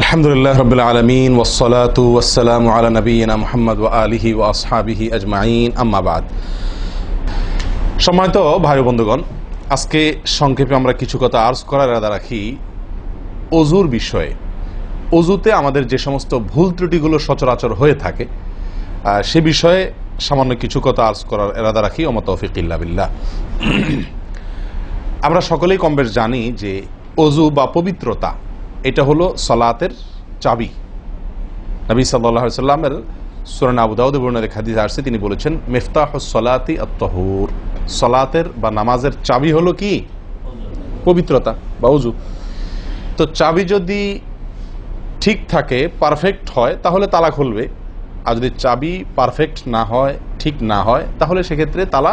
আলহামদুলিল্লাহ রাব্বিল আলামিন ওয়াসসালাতু ওয়াসসালামু আলা নবিয়িনা মুহাম্মদ ওয়া আলিহি ওয়া আসহাবিহি আজমাইন, আম্মা বাদ। সম্মানিত ভাই বন্ধুগণ, আজকে সংক্ষেপে আমরা কিছু কথা আর্জ করার ইরাদা রাখি ওযুর বিষয়ে। ওযুতে আমাদের যে সমস্ত ভুল ত্রুটিগুলো সচরাচর হয়ে থাকে সে বিষয়ে সামান্য কিছু কথা আর্জ করার ইরাদা রাখি। ওয়া মা তাওফীক ইল্লা বিল্লাহ। আমরা সকলেই কমবেশ জানি যে ওযু বা পবিত্রতা এটা হলো সালাতের চাবি। নবী সাল্লাল্লাহু আলাইহি ওয়াসাল্লামের সূরা আবু দাউদে বর্ণিত হাদিসে আসছে, তিনি বলেছেন মিফতাহুস সালাতি আত-তাহুর, সালাতের বা নামাজের চাবি হলো কি? পবিত্রতা বা ওযু। তো চাবি যদি ঠিক থাকে, পারফেক্ট হয়, তাহলে তালা খুলবে। আর যদি চাবি পারফেক্ট না হয়, ঠিক না হয়, তাহলে সেক্ষেত্রে তালা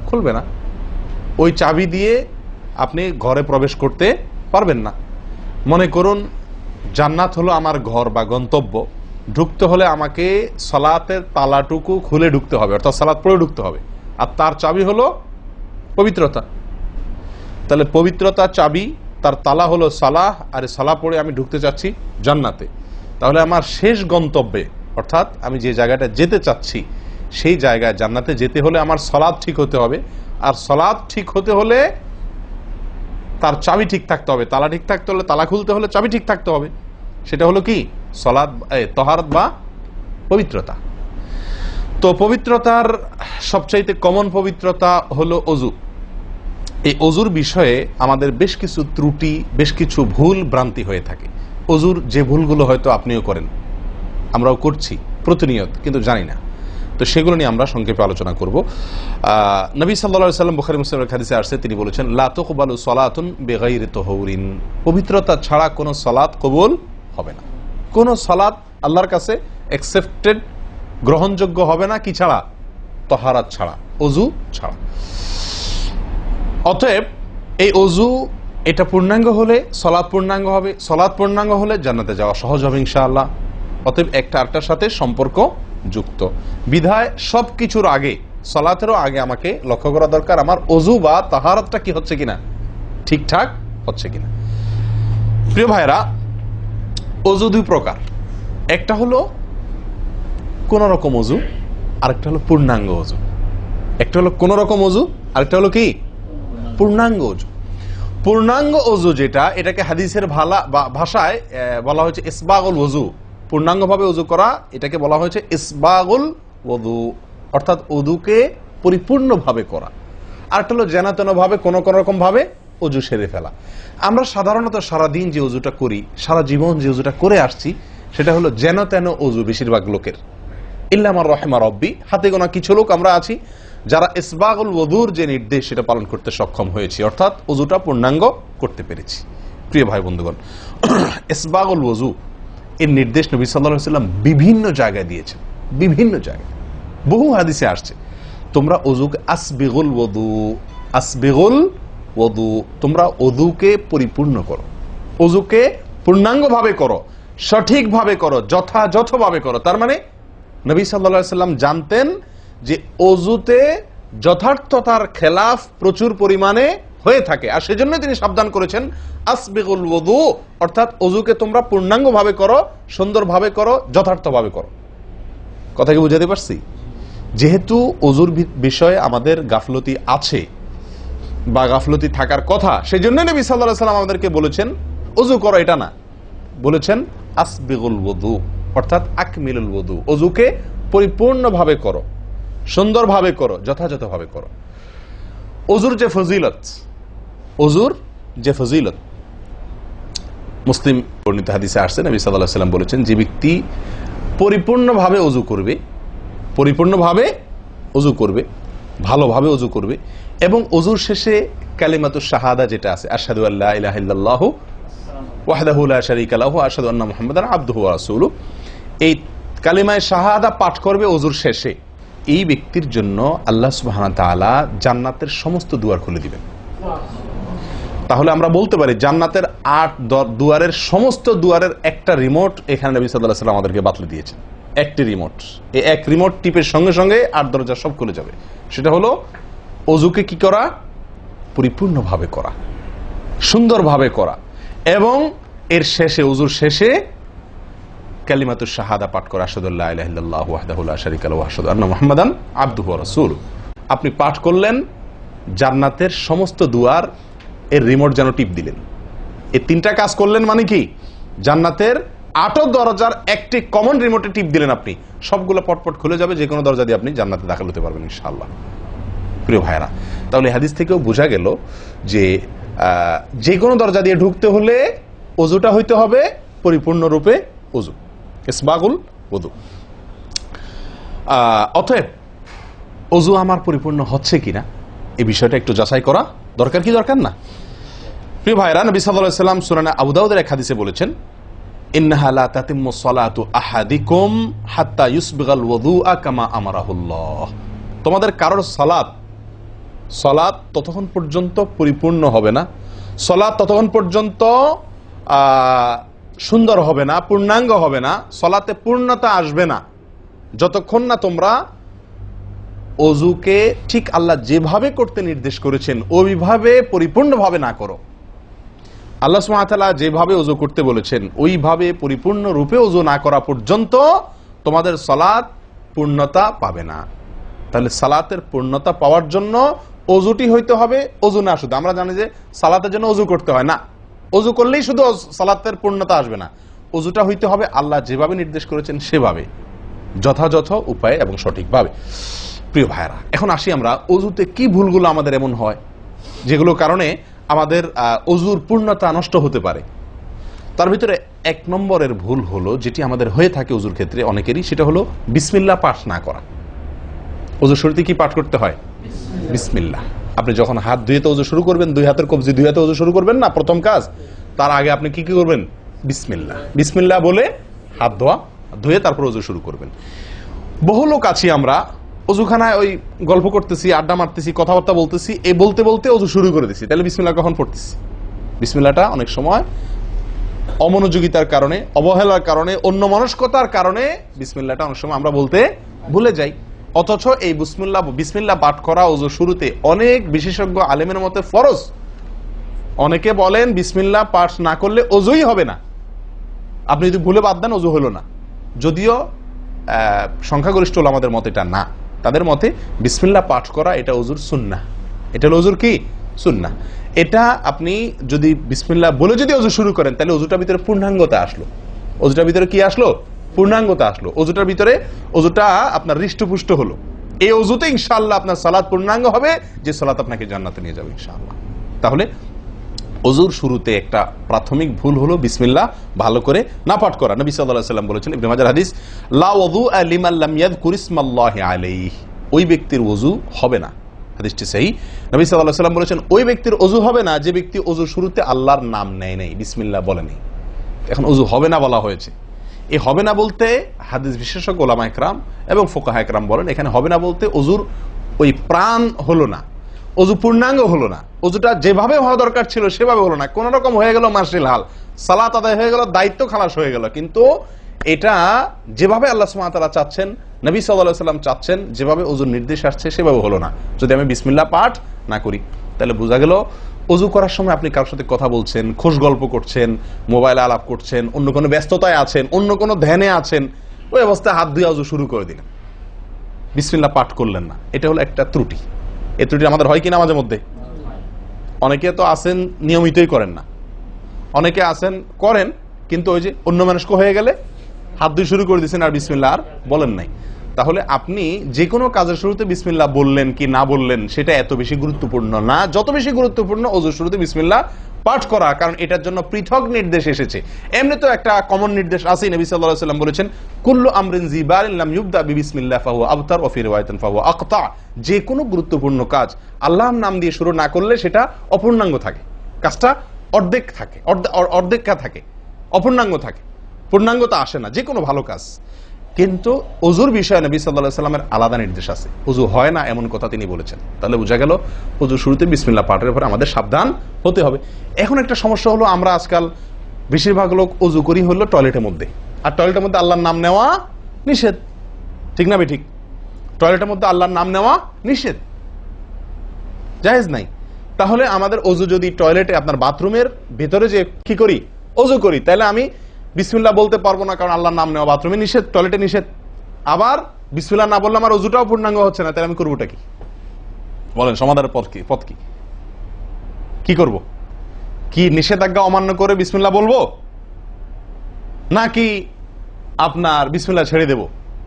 খুলবে না। ওই চাবি দিয়ে আপনি ঘরে প্রবেশ করতে পারবেন না। মনে করুন জান্নাত হলো আমার ঘর বা গন্তব্য, ঢুকতে হলে আমাকে সালাতের তালাটুকু খুলে ঢুকতে হবে, অর্থাৎ সালাত পড়ে ঢুকতে হবে, আর তার চাবি হলো পবিত্রতা। তাহলে পবিত্রতা চাবি, তার তালা হলো সালাহ, আর সালাহ পড়ে আমি ঢুকতে চাচ্ছি জান্নাতে। তাহলে আমার শেষ গন্তব্যে, অর্থাৎ আমি যে জায়গাটা যেতে চাচ্ছি সেই জায়গায় জান্নাতে যেতে হলে আমার সালাত ঠিক হতে হবে, আর সালাত ঠিক হতে হলে তার চাবি ঠিক থাকতে হবে। তালা ঠিক থাকতে হলে, তালা খুলতে হলে চাবি ঠিক থাকতে হবে। সেটা হলো কি? সালাত, তাহারাত বা পবিত্রতা। তো পবিত্রতার সবচাইতে কমন পবিত্রতা হলো ওযু। এই ওযুর বিষয়ে আমাদের বেশ কিছু ত্রুটি, বেশ কিছু ভুল ভ্রান্তি হয়ে থাকে। ওযুর যে ভুলগুলো হয়তো আপনিও করেন, আমরাও করছি প্রতিনিয়ত, কিন্তু জানি না। তো সেগুলো নিয়ে আমরা সংক্ষেপে আলোচনা করব। নবী সাল্লাল্লাহু আলাইহি ওয়াসাল্লাম বুখারী মুসলিমের হাদিসে আসছে, তিনি বলেছেন লা তুকবালু সালাতুন বিগাইরি তাহুরিন, পবিত্রতা ছাড়া কোনো সালাত কবুল হবে না। কোনো সালাত আল্লাহর কাছে অ্যাকসেপ্টেড, গ্রহণযোগ্য হবে না কি ছাড়া? তাহারাত ছাড়া, ওযু ছাড়া। অতএব এই ওযু এটা পূর্ণাঙ্গ হলে সালাত পূর্ণাঙ্গ হবে, সালাত পূর্ণাঙ্গ হলে জান্নাতে যাওয়া সহজ হবে ইনশাআল্লাহ। অতএব একটা আরেকটার সাথে সম্পর্ক যুক্ত বিধায় সবকিছুর আগে, সালাতেরও আগে আমাকে লক্ষ্য করা দরকার আমার ওযু বা তাহারাতটা কি হচ্ছে কিনা, ঠিকঠাক হচ্ছে কিনা। প্রিয় ভাইরা, ওযু দুই প্রকার। একটা হলো কোন রকম ওযু, আরেকটা হলো পূর্ণাঙ্গ ওযু। একটা হলো কোন রকম ওযু, আরেকটা হলো কি? পূর্ণাঙ্গ ওযু। পূর্ণাঙ্গ ওযু যেটা, এটাকে হাদিসের ভাষায় বলা হয়েছে ইসবাগুল ওযু। পূর্ণাঙ্গভাবে ওযু করা, এটাকে বলা হয়েছে ইসবাগুল ওযু, অর্থাৎ ওযুকে পরিপূর্ণভাবে করা। আরেকটা হলো যেন তেন ভাবে, কোন কোন রকম ভাবে ওযু সেরে ফেলা। আমরা সাধারণত সারাদিন যে ওযুটা করি, সারা জীবন যে ওযুটা করে আসছি, সেটা হলো যেন তেন ওযু বেশিরভাগ লোকের। ইল্লা মান রাহিমা রব্বি, হাতে গোনা কিছু লোক আমরা আছি যারা ইসবাগুল ওযুর যে নির্দেশ সেটা পালন করতে সক্ষম হয়েছি, অর্থাৎ ওযুটা পূর্ণাঙ্গ করতে পেরেছি। প্রিয় ভাই বন্ধুগণ, ইসবাগুল ওযু এর নির্দেশ নবী সাল্লাল্লাহু আলাইহি ওয়াসাল্লাম বিভিন্ন জায়গায় দিয়েছেন, বিভিন্ন জায়গায় বহু হাদিসে আসছে। তোমরা ওযুকে আসবিগুল ওযু, আসবিগুল ওযু, তোমরা ওযুকে পরিপূর্ণ করো, ওযুকে পূর্ণাঙ্গভাবে করো, সঠিকভাবে করো, যথাযথভাবে করো। তার মানে নবী সাল্লাল্লাহু আলাইহি ওয়াসাল্লাম জানতেন যে ওযুতে যথার্থতার খেলাফ প্রচুর পরিমাণে হয়ে থাকে, আর সেজন্য তিনি সাবধান করেছেন আসবিগুল ওযু, অর্থাৎ ওযুকে তোমরা পূর্ণাঙ্গভাবে করো, সুন্দরভাবে করো, যথার্থভাবে করো। কথা কি বুঝাতে পারছি? যেহেতু ওযুর বিষয়ে আমাদের গাফলতি আছে বা গাফলতি থাকার কথা, সেজন্য নবী সাল্লাল্লাহু আলাইহি ওয়াসাল্লাম আমাদেরকে বলেছেন ওযু করো, এটা না, বলেছেন আসবিগুল ওযু, অর্থাৎ আকমিলুল ওযু, ওযুকে পরিপূর্ণভাবে করো, সুন্দরভাবে করো, যথাযথভাবে করো। ওযুর যে ফজিলত, ওযুর যে ফজিলত মুসলিম বর্ণিত হাদিসে আসছে, নবী সাল্লাল্লাহু আলাইহি ওয়াসাল্লাম বলেছেন যে ব্যক্তি পরিপূর্ণভাবে ওযু করবে, পরিপূর্ণভাবে ওযু করবে, ভালোভাবে ওযু করবে, এবং ওযুর শেষে কালিমাতুশ শাহাদা যেটা আছে, আশহাদু আল্লা ইলাহা ইল্লাল্লাহু ওয়াহদাহু লা শারীকা লাহু ওয়া আশহাদু আন্না মুহাম্মাদান আবদুহু ওয়া রাসূলুহু, এই কালিমায়ে শাহাদা পাঠ করবে ওযুর শেষে, এই ব্যক্তির জন্য আল্লাহ সুবহানাহু ওয়া তাআলা জান্নাতের সমস্ত দুয়ার খুলে দিবেন। তাহলে আমরা বলতে পারি জান্নাতের 8 দুয়ারের সমস্ত দুয়ারের একটা রিমোট এখানে নবী সাল্লাল্লাহু আলাইহি ওয়াসাল্লাম আমাদেরকে বাতলে দিয়েছেন। একটি রিমোট, এই এক রিমোট টিপের সঙ্গে সঙ্গে 8 দরজা সব খুলে যাবে। সেটা হলো ওযুকে কি করা? পরিপূর্ণভাবে করা, সুন্দরভাবে করা, এবং এর শেষে, ওযুর শেষে কালিমাতুশ শাহাদা পাঠ করা, আশহাদু আল্লা ইলাহা ইল্লাল্লাহু ওয়াহদাহু লা শারীকা লাহু ওয়া আশহাদু আন্না মুহাম্মাদান আবদুহু ওয়া রাসূলুহু। আপনি পাঠ করলেন, জান্নাতের সমস্ত দুয়ার এর রিমোট যেন টিপ দিলেন। এই তিনটা কাজ করলেন মানে কি, জান্নাতের 8 দরজার একটি কমন রিমোটে টিপ দিলেন, আপনি সবগুলো পটপট খুলে যাবে, যে কোনো দরজা দিয়ে আপনি জান্নাতে দাখিল হতে পারবেন ইনশাআল্লাহ। প্রিয় ভাইরা, তাহলে হাদিস থেকেও বোঝা গেল যে যে কোনো দরজা দিয়ে ঢুকতে হলে ওযুটা হইতে হবে পরিপূর্ণরূপে ওযু, ইসবাগুল ওযু। অতএব ওযু আমার পরিপূর্ণ হচ্ছে কিনা এই বিষয়টা একটু যাচাই করা দরকার, কি দরকার না? প্রিয় ভাইরা, নবী সাল্লাল্লাহু আলাইহি ওয়াসাল্লাম সূরা আবু দাউদের এক হাদিসে বলেছেন, ইন্নাহা লা তাতিম্মু সালাতু আহাদিকুম হাত্তা ইউসবিগাল ওযুআ কামা আমারাহুল্লাহ। তোমাদের কারোর সালাত ততক্ষণ পর্যন্ত পরিপূর্ণ হবে না, সালাত ততক্ষণ পর্যন্ত সুন্দর হবে না, পূর্ণাঙ্গ হবে না, সালাতে পূর্ণতা আসবে না, যতক্ষণ না তোমরা ওযুকে ঠিক আল্লাহ যেভাবে করতে নির্দেশ করেছেন ওইভাবে পরিপূর্ণভাবে না করো। আল্লাহ সুবহানাহু ওয়া তাআলা যেভাবে ওযু করতে বলেছেন ওইভাবে পরিপূর্ণ রূপে ওযু না করা পর্যন্ত তোমাদের সালাত পূর্ণতা পাবে না। তাহলে সালাতের পূর্ণতা পাওয়ার জন্য ওযুটি হইতে হবে, ওযু না শুধু। আমরা জানি যে সালাতের জন্য ওযু করতে হয় না, ওযু করলেই শুধু সালাতের পূর্ণতা আসবে না, ওযুটা হইতে হবে আল্লাহ যেভাবে নির্দেশ করেছেন সেভাবে, যথাযথ উপায়ে এবং সঠিকভাবে। প্রিয় ভাইরা, এখন আসি আমরা ওযুতে কি ভুলগুলো আমাদের এমন হয় যেগুলোর কারণে আমাদের ওযুর পূর্ণতা নষ্ট হতে পারে। তার ভিতরে 1 নম্বরের ভুল হলো, যেটি আমাদের হয়ে থাকে ওযুর ক্ষেত্রে অনেকেরই, সেটা হলো বিসমিল্লাহ পাঠ না করা। ওযুর শুরুতে কি পাঠ করতে হয়? বিসমিল্লাহ। আপনি যখন হাত ধুয়ে তো ওযু শুরু করবেন, 2 হাতের কবজি 2 হাতে ওযু শুরু করবেন না, প্রথম কাজ, তার আগে আপনি কি করবেন? বিসমিল্লাহ। বিসমিল্লাহ বলে হাত ধুয়ে তারপর ওযু শুরু করবেন। বহু লোক আছি আমরা ওযুখানায় ওই গল্প করতেছি, আড্ডা মারতেছি, কথাবার্তা বলতেছি, এই বলতে বলতে ওযু শুরু করে দিছি, তাহলে বিসমিল্লাহ কখন পড়তেছি? বিসমিল্লাহটা অনেক সময় অমনোযোগিতার কারণে, অবহেলার কারণে, অন্যমনস্কতার কারণে বিসমিল্লাহটা অনেক সময় আমরা বলতে ভুলে যাই। অথচ এই বিসমিল্লাহ পাঠ করা ওযু শুরুতে অনেক বিশেষজ্ঞ আলেমের মতে ফরজ। অনেকে বলেন বিসমিল্লাহ পাঠ না করলে ওযুই হবে না, আপনি যদি ভুলে বাদ দেন ওযু হলো না। যদিও সংখ্যাগরিষ্ঠ ওলামাদের মতে এটা না, তাদের মতে বিসমিল্লাহ পাঠ করা এটা ওযুর সুন্নাহ। এটা হলো ওযুর কি? সুন্নাহ। এটা আপনি যদি বিসমিল্লাহ বলে যদি ওযু শুরু করেন তাহলে ওযুটার ভিতরে পূর্ণাঙ্গতা আসলো। ওযুটার ভিতরে কি আসলো? পূর্ণাঙ্গতা আসলো। ওযুটার ভিতরে ওযুটা আপনার হৃষ্টপুষ্ট হলো। এই ওযুতে ইনশাআল্লাহ আপনার সালাত পূর্ণাঙ্গ হবে, যে সালাত আপনাকে জান্নাতে নিয়ে যাবে ইনশাআল্লাহ। তাহলে ওযুর শুরুতে একটা প্রাথমিক ভুল হলো বিসমিল্লাহ ভালো করে না পাঠ করা। নবী সাল্লাল্লাহু আলাইহি ওয়াসাল্লাম বলেছেন, ইবনে মাজাহ হাদিস, লা ওযুআ লিমান লাম ইয়াযকুর ইসমাল্লাহি আলাইহি। ওই ব্যক্তির ওযু হবে না, হাদিসটি সহিহ। নবী সাল্লাল্লাহু আলাইহি ওয়াসাল্লাম বলেছেন, ওই ব্যক্তির ওযু হবে না যে ব্যক্তি ওযুর শুরুতে আল্লাহর নাম নেয় নাই, বিসমিল্লাহ বলে নাই। এখন ওযু হবে না বলা হয়েছে। এই হবে না বলতে হাদিস বিশেষজ্ঞ উলামা ইকরাম এবং ফুকাহা ইকরাম বলেন, এখানে হবে না বলতে ওযুর ওই প্রাণ হলো না, ওযু পূর্ণাঙ্গ হলো না, ওযুটা যেভাবে হওয়া দরকার ছিল সেভাবে হলো না, কোন রকম হয়ে গেল মার্শাল হাল, সালাত আদায় হয়ে গেল, দায়িত্ব খালাস হয়ে গেল, কিন্তু এটা যেভাবে আল্লাহ সুবহানাহু ওয়া তাআলা চাচ্ছেন, নবী সাল্লাল্লাহু আলাইহি ওয়াসাল্লাম চাচ্ছেন, যেভাবে ওযুর নির্দেশ আসছে সেভাবে হলো না। যদি আমি বিসমিল্লাহ পাঠ না করি, তাহলে বোঝা গেল ওযু করার সময় আপনি কারোর সাথে কথা বলছেন, খোশ গল্প করছেন, মোবাইলে আলাপ করছেন, অন্য কোনো ব্যস্ততায় আছেন, অন্য কোনো ধ্যানে আছেন, ওই অবস্থায় হাত ধুয়ে ওযু শুরু করে দিলেন, বিসমিল্লাহ পাঠ করলেন না। এটা হলো একটা ত্রুটি। এই ত্রুটি আমাদের হয় কিনা মাঝে মধ্যে? অনেকে তো আছেন নিয়মিতই করেন না, অনেকে আছেন করেন কিন্তু ওই যে অন্য মানুষকে হয়ে গেলে হাত ধুয়ে শুরু করে দিয়েছেন আর বিসমিল্লাহ আর বলেন নাই। তাহলে আপনি যে কোনো কাজের শুরুতে বিসমিল্লাহ বললেন কি না বললেন সেটা এত বেশি গুরুত্বপূর্ণ না, যত বেশি গুরুত্বপূর্ণ ওযুর শুরুতে বিসমিল্লাহ পাঠ করা, কারণ এটার জন্য পৃথক নির্দেশ এসেছে। এমনি তো একটা কমন নির্দেশ আছে, নবী সাল্লাল্লাহু আলাইহি ওয়াসাল্লাম বলেছেন, কুল্লু আমরিন জিবারিন লাম ইবদা বিবিসমিল্লাহ ফাহুয়া আবতার ওয়া ফি রিওয়ায়াতিন ফাহুয়া আকতা। যে কোনো গুরুত্বপূর্ণ কাজ আল্লাহর নাম দিয়ে শুরু না করলে সেটা অপূর্ণাঙ্গ থাকে, কাজটা অর্ধেক থাকে, অর্ধেকা থাকে, অপূর্ণাঙ্গ থাকে, পূর্ণাঙ্গতা আসে না যে কোনো ভালো কাজ। কিন্তু ওযুর বিষয়ে নবী সাল্লাল্লাহু আলাইহি ওয়াসাল্লামের আলাদা নির্দেশ আছে, ওযু হয় না এমন কথা তিনি বলেছেন। তাহলে বোঝা গেল ওযুর শুরুতে বিসমিল্লাহ পাঠের উপরে আমাদের সাবধান হতে হবে। এখন একটা সমস্যা হলো, আমরা আজকাল বেশিরভাগ লোক ওযু করি হলো টয়লেটের মধ্যে, আর টয়লেটের মধ্যে আল্লাহর নাম নেওয়া নিষেধ, ঠিক না ঠিক? টয়লেটের মধ্যে আল্লাহর নাম নেওয়া নিষেধ, জায়েজ নাই। তাহলে আমাদের ওযু যদি টয়লেটে আপনার বাথরুমের ভেতরে যে কি করি ওযু করি, তাহলে আমি বিসমিল্লাহ বলতে পারবো না কারণ আল্লাহর নাম নেওয়া বাথরুমে নিষেধ, টয়লেটে নিষেধ, আবার বিসমিল্লাহ না বললে আমার ওযুটাও পূর্ণাঙ্গ হচ্ছে না, তাহলে আমি করবোটা কি? বলেন সমাধানের পথ কি? কি করব? কি নিষেধাজ্ঞা অমান্য করে বিসমিল্লাহ বলবো, নাকি আপনার বিসমিল্লাহ ছেড়ে দেব?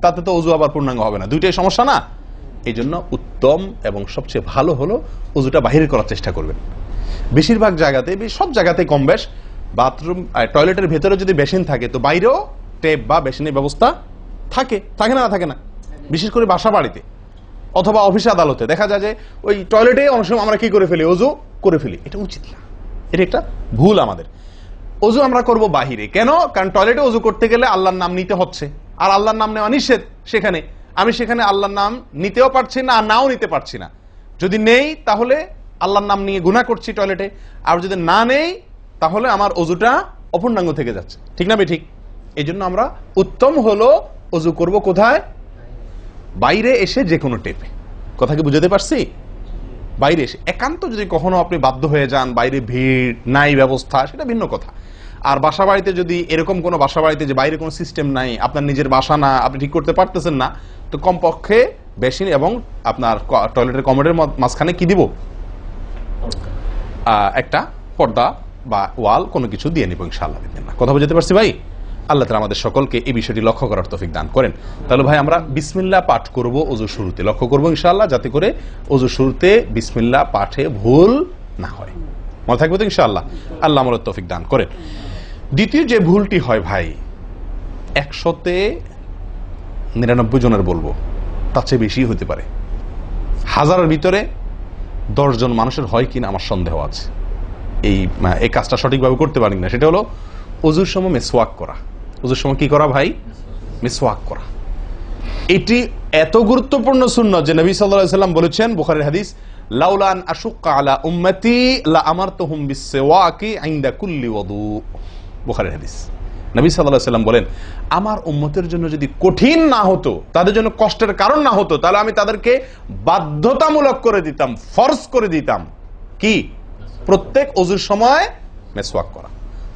তাতে তো ওযু আবার পূর্ণাঙ্গ হবে না, দুইটাই সমস্যা না? এই জন্য উত্তম এবং সবচেয়ে ভালো হলো ওযুটা বাহির করার চেষ্টা করবেন। বেশিরভাগ জায়গাতে, সব জায়গাতে কম বেশ, বাথরুম টয়লেটের ভেতরে যদি বেসিন থাকে তো বাইরেও টেপ বা বেসিনের ব্যবস্থা থাকে না? থাকে না? বিশেষ করে বাসা বাড়িতে অথবা অফিস আদালতে দেখা যায় যে ওই টয়লেটে অনেক সময় আমরা কি করে ফেলি, ওযু করে ফেলি। এটা উচিত না, এটা একটা ভুল আমাদের। ওযু আমরা করব বাহিরে। কেন? কারণ টয়লেটে ওযু করতে গেলে আল্লাহর নাম নিতে হচ্ছে, আর আল্লাহর নাম নেওয়া নিষেধ। আমি সেখানে আল্লাহর নাম নিতেও পারছি না, আর নাও নিতে পারছি না। যদি নেই তাহলে আল্লাহর নাম নিয়ে গুনাহ করছি টয়লেটে, আর যদি না নেই তাহলে আমার ওযুটা অপূর্ণাঙ্গ থেকে যাচ্ছে। ঠিক না ঠিক? এই জন্য আমরা উত্তম হলো ওযু করব কোথায়? বাইরে এসে যে কোনো টেপে। কথা কি বুঝাতে পারছি? বাইরে এসে একান্ত যদি কখনো আপনি বাধ্য হয়ে যান, বাইরে ভিড় নাই, ব্যবস্থা, সেটা ভিন্ন কথা। আর বাসা বাড়িতে যদি এরকম কোনো বাসা বাড়িতে যে বাইরে কোনো সিস্টেম নাই, আপনার নিজের বাসা না, আপনি ঠিক করতে পারতেছেন না, তো কমপক্ষে বেসিন এবং আপনার টয়লেটের কমোডের মাঝখানে কি দিব? একটা পর্দা বা ওয়াল কোনো কিছু দিয়ে নিব ইনশাআল্লাহ। কথা বুঝতে পারছি ভাই? আল্লাহ তাআলা আমাদের সকলকে এই বিষয়টি লক্ষ্য করার তৌফিক দান করেন। তাহলে ভাই আমরা বিসমিল্লাহ পাঠ করব ওযু শুরুতে, লক্ষ্য করব ইনশাআল্লাহ যাতে করে ওযু শুরুতে বিসমিল্লাহ পাঠে ভুল না হয়। মনে থাকবে তো ইনশাআল্লাহ? আল্লাহ আমাদের তৌফিক দান করেন। দ্বিতীয় যে ভুলটি হয় ভাই, 100-99 জনের বলবো, তার চেয়ে বেশি হতে পারে, হাজারের ভিতরে 10 জন মানুষের হয় কিনা আমার সন্দেহ আছে এই কাজটা সঠিকভাবে করতে পারি না। সেটা হলো ওযুর সময় মিসওয়াক করা। ওযুর সময় কি করা ভাই? মিসওয়াক করা। এটি এত গুরুত্বপূর্ণ সুন্নাত যে নবী সাল্লাল্লাহু আলাইহি ওয়াসাল্লাম বলেছেন, বুখারীর হাদিস, লাউলা আন আশুক্কা আলা উম্মতি লা আমারতুহুম বিসওয়াকি ইনদা কুল্লি ওযু। বুখারীর হাদিস। নবী সাল্লাল্লাহু আলাইহি ওয়াসাল্লাম বলেন, আমার উম্মতের জন্য যদি কঠিন না হতো, তাদের জন্য কষ্টের কারণ না হতো, তাহলে আমি তাদেরকে বাধ্যতামূলক করে দিতাম, ফরজ করে দিতাম কি? প্রত্যেক ওযুর সময় মিসওয়াক করা।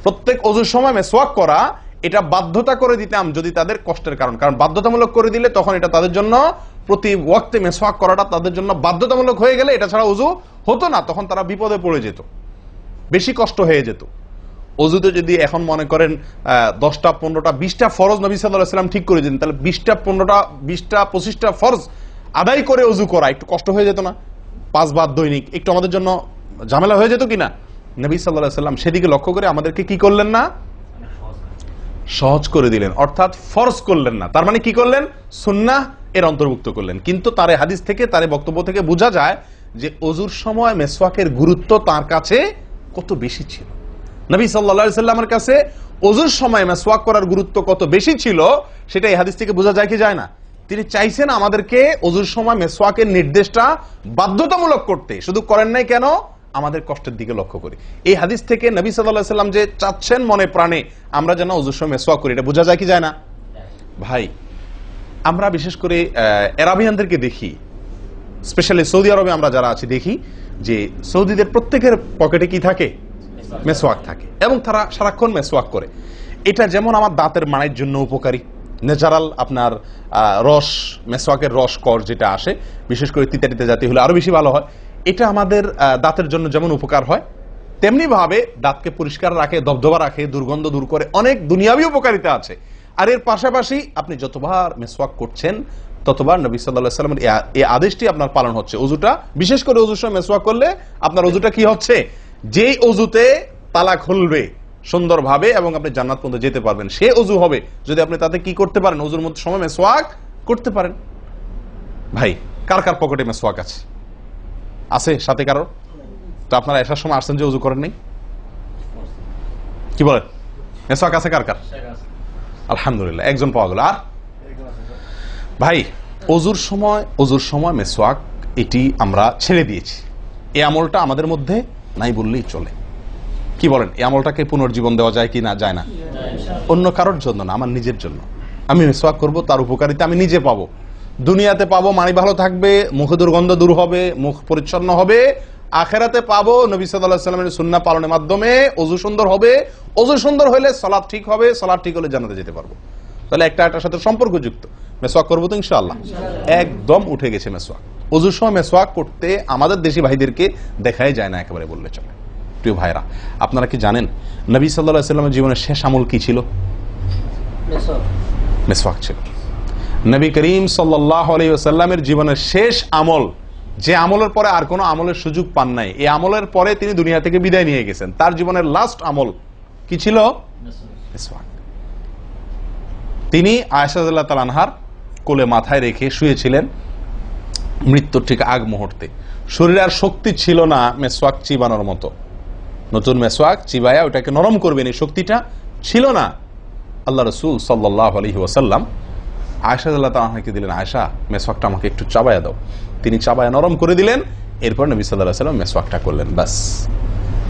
প্রত্যেক ওযুর সময় মিসওয়াক করা, এটা বাধ্যতা করে দিতাম যদি তাদের কষ্টের কারণ বাধ্যতামূলক করে দিলে তখন এটা তাদের জন্য প্রতি ওয়াক্তে মিসওয়াক করাটা তাদের জন্য বাধ্যতামূলক হয়ে গেলে এটা ছাড়া ওযু হতো না, তখন তারা বিপদে পড়ে যেত, বেশি কষ্ট হয়ে যেত। ওযুতে যদি এখন মনে করেন 10টা 15টা 20টা ফরজ নবী সাল্লাল্লাহু আলাইহি ওয়াসাল্লাম ঠিক করে দিন, তাহলে 20টা 15টা 20টা 25টা ফরজ আদায় করে ওযু করা একটু কষ্ট হয়ে যেত না? 5 বার দৈনিক একটু আমাদের জন্য ঝামেলা হয়ে যেত কিনা? নবী সাল্লাল্লাহু আলাইহি ওয়াসাল্লাম সেদিকে লক্ষ্য করে আমাদেরকে কি করলেন না? সহজ করে দিলেন, অর্থাৎ ফরজ করলেন না। তার মানে কি করলেন? সুন্নাহ এর অন্তর্ভুক্ত করলেন। কিন্তু তার হাদিস থেকে, তার বক্তব্য থেকে বোঝা যায় যে ওযুর সময় মিসওয়াকের গুরুত্ব তার কাছে কত বেশি ছিল। নবী সাল্লাল্লাহু আলাইহি ওয়াসাল্লামের কাছে ওযুর সময় মিসওয়াক করার গুরুত্ব কত বেশি ছিল সেটা এই হাদিস থেকে বোঝা যায় কি যায় না? তিনি চাইছেন আমাদেরকে ওযুর সময় মিসওয়াকের নির্দেশটা বাধ্যতামূলক করতে, শুধু করেন নাই কেন? আমাদের কষ্টের দিকে লক্ষ্য করি। এই হাদিস থেকে নবী সাল্লাল্লাহু আলাইহি ওয়াসাল্লাম যে চাচ্ছেন মনে প্রাণে আমরা যেন ওযুর সময় মিসওয়াক করি, এটা বোঝা যায় কি যায় না? ভাই আমরা বিশেষ করে আরবিয়ানদেরকে দেখি, স্পেশালি সৌদি আরবে আমরা যারা আছি দেখি যে সৌদিদের প্রত্যেকের পকেটে কি থাকে? মিসওয়াক থাকে, এবং তারা সারাক্ষণ মিসওয়াক করে। এটা যেমন আমার দাঁতের মাড়ির জন্য উপকারী, ন্যাচারাল আপনার রস, মিসওয়াকের রস কর যেটা আসে, বিশেষ করে তিতা তিতা জাতীয় হলে আরো বেশি ভালো হয়। এটা আমাদের দাঁতের জন্য যেমন উপকার হয়, তেমনি ভাবে দাঁতকে পরিষ্কার রাখে, দবদবা রাখে, দুর্গন্ধ দূর করে, অনেক দুনিয়াবী উপকারিতা আছে। আর এর পাশাপাশি আপনি যতবার মিসওয়াক করছেন ততবার নবী সাল্লাল্লাহু আলাইহি ওয়াসাল্লামের এই আদেশটি আপনার পালন হচ্ছে। ওযুটা, বিশেষ করে ওযুর সময় মিসওয়াক করলে আপনার ওযুটা কি হচ্ছে? যেই ওযুতে তালা খুলবে সুন্দরভাবে এবং আপনি জান্নাত পর্যন্ত যেতে পারবেন, সে ওযু হবে যদি আপনি তাতে কি করতে পারেন? ওযুর মধ্যে সময় মিসওয়াক করতে পারেন। ভাই কার কার পকেটে মিসওয়াক আছে? আছে সাথে কারো? তো আপনারা আসার সময় আসছেন যে ওযু করেন নাই? কি বলেন? মিসওয়াক আছে কার কার? আলহামদুলিল্লাহ, একজন পাওয়া গেল। আর ভাই ওযুর সময় মিসওয়াক এটি আমরা ছেড়ে দিয়েছি। এই আমলটা আমাদের মধ্যে নাই বললেই চলে। কি বলেন? এই আমলটাকে পুনর্জীবন দেওয়া যায় কি না? যায় না? অন্য কারোর জন্য না, আমার নিজের জন্য। আমি মিসওয়াক করব, তার উপকারিতা আমি নিজে পাবো, দুনিয়াতে পাবো, মানি ভালো থাকবে, মুখে দুর্গন্ধ দূর হবে, মুখ পরিচ্ছন্ন হবে, আখেরাতে পাবো নবী সাল্লাল্লাহু আলাইহি ওয়াসাল্লামের সুন্নাহ পালনের মাধ্যমে। ওযু সুন্দর হবে, ওযু সুন্দর হলে সালাত ঠিক হবে, সালাত ঠিক হলে জান্নাতে যেতে পারবো। তাহলে একটা একটার সাথে সম্পর্কযুক্ত। মেসওয়াক করবো তো ইনশাআল্লাহ? একদম উঠে গেছে মেসওয়াক। ওযুর সময় মেসওয়াক করতে আমাদের দেশি ভাইদেরকে দেখাই যায় না একেবারে বললে চলে। প্রিয় ভাইরা, আপনারা কি জানেন নবী সাল্লাল্লাহু আলাইহি ওয়াসাল্লামের জীবনের শেষ আমল কি ছিল? মেসওয়াক ছিল। নবী করিম সাল্লাল্লাহু আলাইহি ওয়াসাল্লামের জীবনের শেষ আমল, যে আমলের পরে আর কোনো আমলের সুযোগ পান নাই, এই আমলের পরে তিনি দুনিয়া থেকে বিদায় নিয়ে গেছেন, তার জীবনের লাস্ট আমল কি ছিল? মেসওয়াক। তিনি আয়েশা রাদিয়াল্লাহু তাআলা আনহার কোলে মাথায় রেখে শুয়েছিলেন মৃত্যুর ঠিক আগ মুহূর্তে। শরীরে আর শক্তি ছিল না মেসওয়াক চিবানোর মতো, নতুন মেসওয়াক চিবায়া ওটাকে নরম করবেন এই শক্তিটা ছিল না। আল্লাহ রাসূল সাল্লাল্লাহু আলাইহি ওয়াসাল্লাম আয়েশা রাদিয়াল্লাহু তাআলা আনহাকে দিলেন, আয়েশা মেসওয়াকটা আমাকে একটু চাবায়া দাও। তিনি চাবায়া নরম করে দিলেন। এরপর নবী সাল্লাল্লাহু আলাইহি ওয়াসাল্লাম মেসওয়াকটা করলেন। বাস,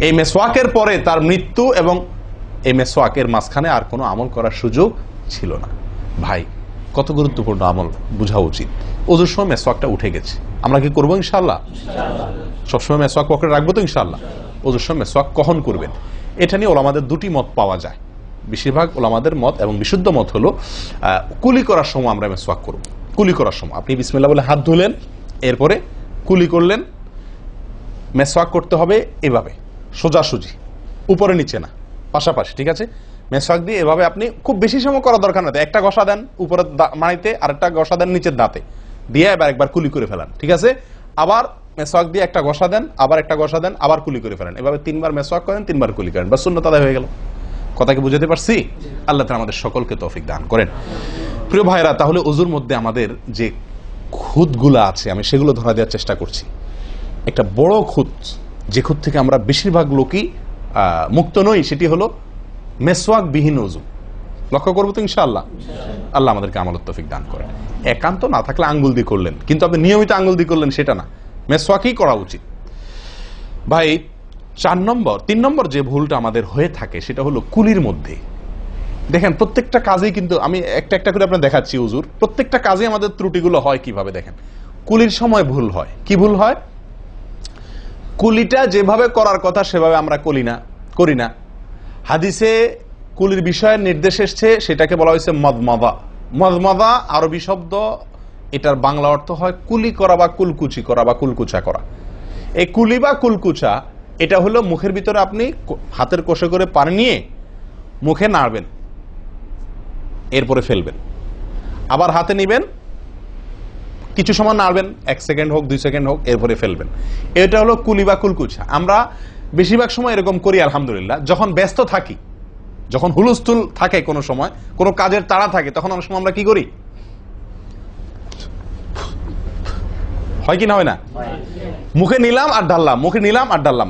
এই মেসওয়াকের পরে তার মৃত্যু এবং এই মেসওয়াকের মাঝখানে আর কোনো আমল করার সুযোগ ছিল না। ভাই, কত গুরুত্বপূর্ণ আমল বোঝা উচিত। ওযুর সময় মেসওয়াকটা উঠে গেছে, আমরা কি করবো ইনশাআল্লাহ? সবসময় মেসওয়াক পকেটে রাখবো তো ইনশাআল্লাহ? ওযুর সময় মেসওয়াক কখন করবেন, এটা নিয়ে ওলামাদের দুটি মত পাওয়া যায়। বেশিরভাগ ওলামাদের মত এবং বিশুদ্ধ মত হলো কুলি করার সময় আমরা মেসওয়াক করব। কুলি করার সময় আপনি বিসমিল্লাহ বলে হাত ধুলেন, এরপরে কুলি করলেন। মেসওয়াক করতে হবে এভাবে, সোজাসুজি, উপরে নিচে না, পাশাপাশি, ঠিক আছে? মেসওয়াক দিয়ে এভাবে আপনি খুব বেশি সময় করা দরকার না, একটা ঘষা দেন উপরের মাড়িতে, আরেকটা ঘষা দেন নিচের দাঁতে, দিয়ে এবার একবার কুলি করে ফেলান, ঠিক আছে? আবার মেসওয়াক দিয়ে একটা ঘষা দেন, আবার একটা ঘষা দেন, আবার কুলি করে ফেলেন। এভাবে 3 বার মেসওয়াক করেন, 3 বার কুলি করেন, বাস সুন্নাত আদায় হয়ে গেল। কথা কি বুঝাতে পারছি? আল্লাহ তাআলা আমাদের সকলকে তৌফিক দান করেন। প্রিয় ভাইরা, তাহলে ওযুর মধ্যে আমাদের যে খুঁতগুলো আছে আমি সেগুলো ধরা দেওয়ার চেষ্টা করছি। একটা বড় খুঁত, যে খুঁত থেকে আমরা বেশিরভাগ লোকই মুক্ত নই, সেটি হলো মেসওয়াক বিহীন ওযু। লক্ষ্য করবো তো ইনশাআল্লাহ? আল্লাহ আমাদেরকে আমলের তৌফিক দান করেন। একান্ত না থাকলে আঙ্গুল দিয়ে করলেন, কিন্তু আপনি নিয়মিত আঙ্গুল দিয়ে করলেন সেটা না, মেসওয়াকই করা উচিত। ভাই, 3 নম্বর যে ভুলটা আমাদের হয়ে থাকে সেটা হলো কুলির মধ্যে। দেখেন প্রত্যেকটা কাজেই কিন্তু আমি একটা একটা করে আপনার দেখাচ্ছি ওযুর, প্রত্যেকটা কাজে আমাদের ত্রুটিগুলো হয় কিভাবে দেখেন। কুলির সময় ভুল হয়। কি ভুল হয়? কুলিটা যেভাবে করার কথা সেভাবে আমরা করি না। হাদিসে কুলির বিষয়ে নির্দেশ এসছে, সেটাকে বলা হয়েছে মদমাদা। মদমাদা আরবি শব্দ, এটার বাংলা অর্থ হয় কুলি করা বা কুলকুচি করা বা কুলকুচা করা। এই কুলি বা কুলকুচা এটা হলো মুখের ভিতরে আপনি হাতের কোষে করে পানি নিয়ে মুখে নাড়বেন, এরপরে ফেলবেন, আবার হাতে নিবেন, কিছু সময় নাড়বেন, 1 সেকেন্ড হোক 2 সেকেন্ড হোক, এরপরে ফেলবেন। এটা হলো কুলি বা কুলকুচা। আমরা বেশিরভাগ সময় এরকম করি আলহামদুলিল্লাহ। যখন ব্যস্ত থাকি, যখন হুলস্থুল থাকে, কোনো সময় কোনো কাজের তাড়া থাকে, তখন অনেক সময় আমরা কি করি? হয় কি না হয় না? মুখে নিলাম আর ঢাললাম, মুখে নিলাম আর ঢাললাম।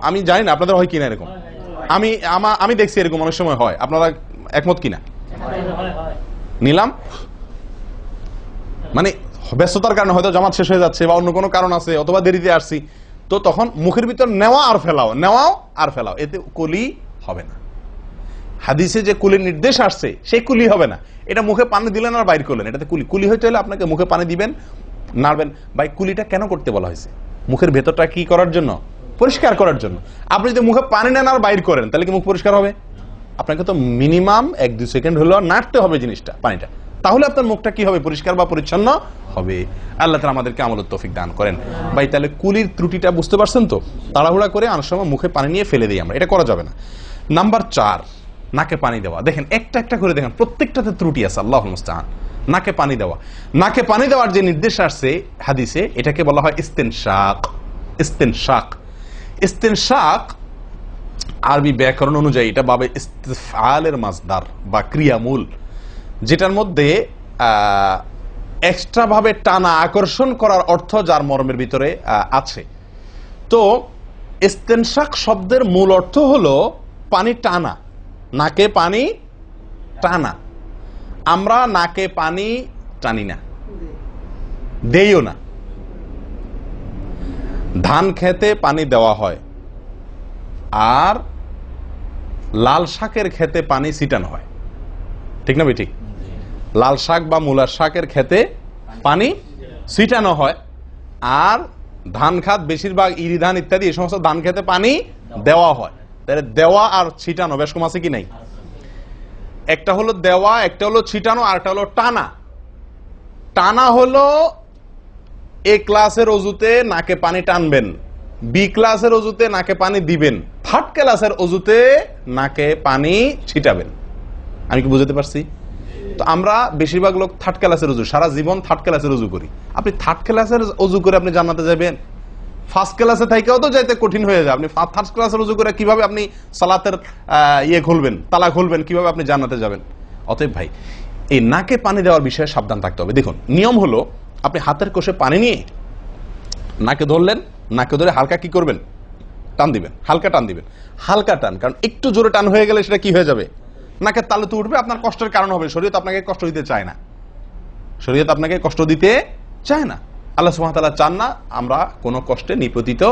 আমি জানি না আপনাদের হয় কিনা এরকম। আমি দেখছি এরকম অনেক সময় হয়। আপনারা একমত কিনা? নিলাম মানে ব্যস্ততার কারণে হয়তো জামাত শেষ হয়ে যাচ্ছে বা অন্য কোনো কারণ আছে, অথবা দেরিতে আসছি, তো তখন মুখের ভিতর নেওয়া আর ফেলাও, নেওয়াও আর ফেলাও, এতে কুলি হবে না। হাদিসে যে কুলির নির্দেশ আসছে সেই কুলি হবে না। এটা মুখে পানি দিলেন আর বাইর করলেন, এটাতে কুলি হইতে হলে আপনাকে মুখে পানি দিবেন, নাড়বেন। ভাই, কুলিটা কেন করতে বলা হয়েছে? মুখের ভেতরটা কি করার জন্য? পরিষ্কার করার জন্য। আপনি যদি মুখে পানি নেন আর বাইর করেন, তাহলে কি মুখ পরিষ্কার হবে? আপনাকে তো মিনিমাম 1-2 সেকেন্ড হলেও নাড়তে হবে জিনিসটা, পানিটা, তাহলে আপনার মুখটা কি হবে? পরিষ্কার বা পরিচ্ছন্ন হবে। আল্লাহ তাআলা আমাদেরকে আমলের তৌফিক দান করেন। ভাই, তাহলে কুলির ত্রুটিটা বুঝতে পারছেন তো? তাড়াহুড়া করে অনেক সময় মুখে পানি নিয়ে ফেলে দিই আমরা, এটা করা যাবে না। নাম্বার 4, নাকে পানি দেওয়া। দেখেন একটা একটা করে দেখেন, প্রত্যেকটাতে ত্রুটি আছে। আল্লাহুল মুস্তাআন। নাকে পানি দেওয়া, নাকে পানি দেওয়ার যে নির্দেশ আসছে হাদিসে, এটাকে বলা হয় ইস্তেনশাক। ইস্তেনশাক, ইস্তেনশাক আরবি ব্যাকরণ অনুযায়ী এটা বাবে ইস্তিফআলের মাসদার বা ক্রিয়ামূল, যেটার মধ্যে এক্সট্রা ভাবে টানা, আকর্ষণ করার অর্থ যার মর্মের ভিতরে আছে। তো ইস্তেনশাক শব্দের মূল অর্থ হলো পানি টানা, নাকে পানি টানা। আমরা নাকে পানি টানি না, দেইও না। ধান খেতে পানি দেওয়া হয়, আর লাল শাকের খেতে পানি ছিটানো হয়, ঠিক না? ঠিক। লাল শাক বা মূলার শাকের খেতে পানি ছিটানো হয়, আর ধান খাত বেশিরভাগ ইরি ধান ইত্যাদি এই সমস্ত ধান খেতে পানি দেওয়া হয়। তাহলে দেওয়া আর ছিটানো বেশ কম আছে কি নাই? একটা হলো দেওয়া, একটা হলো ছিটানো, আর একটা হলো টানা। টানা হলো এ ক্লাসের অজুতে নাকে পানি টানবেন, বি ক্লাসের অজুতে নাকে পানি দিবেন, থার্ড ক্লাসের অজুতে নাকে পানি ছিটাবেন। আমি কি বুঝতে পারছি? তো আমরা বেশিরভাগ লোক থার্ড ক্লাসের অজু, সারা জীবন থার্ড ক্লাসের অজু করি। আপনি থার্ড ক্লাসের অজু করে আপনি জান্নাতে যাবেন? ফার্স্ট ক্লাসে থাকেও তো যাইতে কঠিন হয়ে যায়। আপনি থার্ড ক্লাসের অজু করে কিভাবে আপনি সালাতের খুলবেন, তালা খুলবেন, কিভাবে আপনি জান্নাতে যাবেন? অতএব ভাই, এই নাকে পানি দেওয়ার বিষয়ে সাবধান থাকতে হবে। দেখুন, নিয়ম হলো আপনি হাতের কোষে পানি নিয়ে নাকে ধরলেন, নাকে ধরে হালকা কি করবেন? টান দিবেন, হালকা টান দিবেন, হালকা টান। কারণ একটু জোরে টান হয়ে গেলে সেটা কি হয়ে যাবে? নাকের তালুতে উঠবে, আপনার কষ্টের কারণ হবে। শরীয়ত আপনাকে কষ্ট দিতে চায় না, শরীয়ত আপনাকে কষ্ট দিতে চায় না। আল্লাহ সুবহানাহু ওয়া তাআলা চান না আমরা কোনো কষ্টে নিপতিত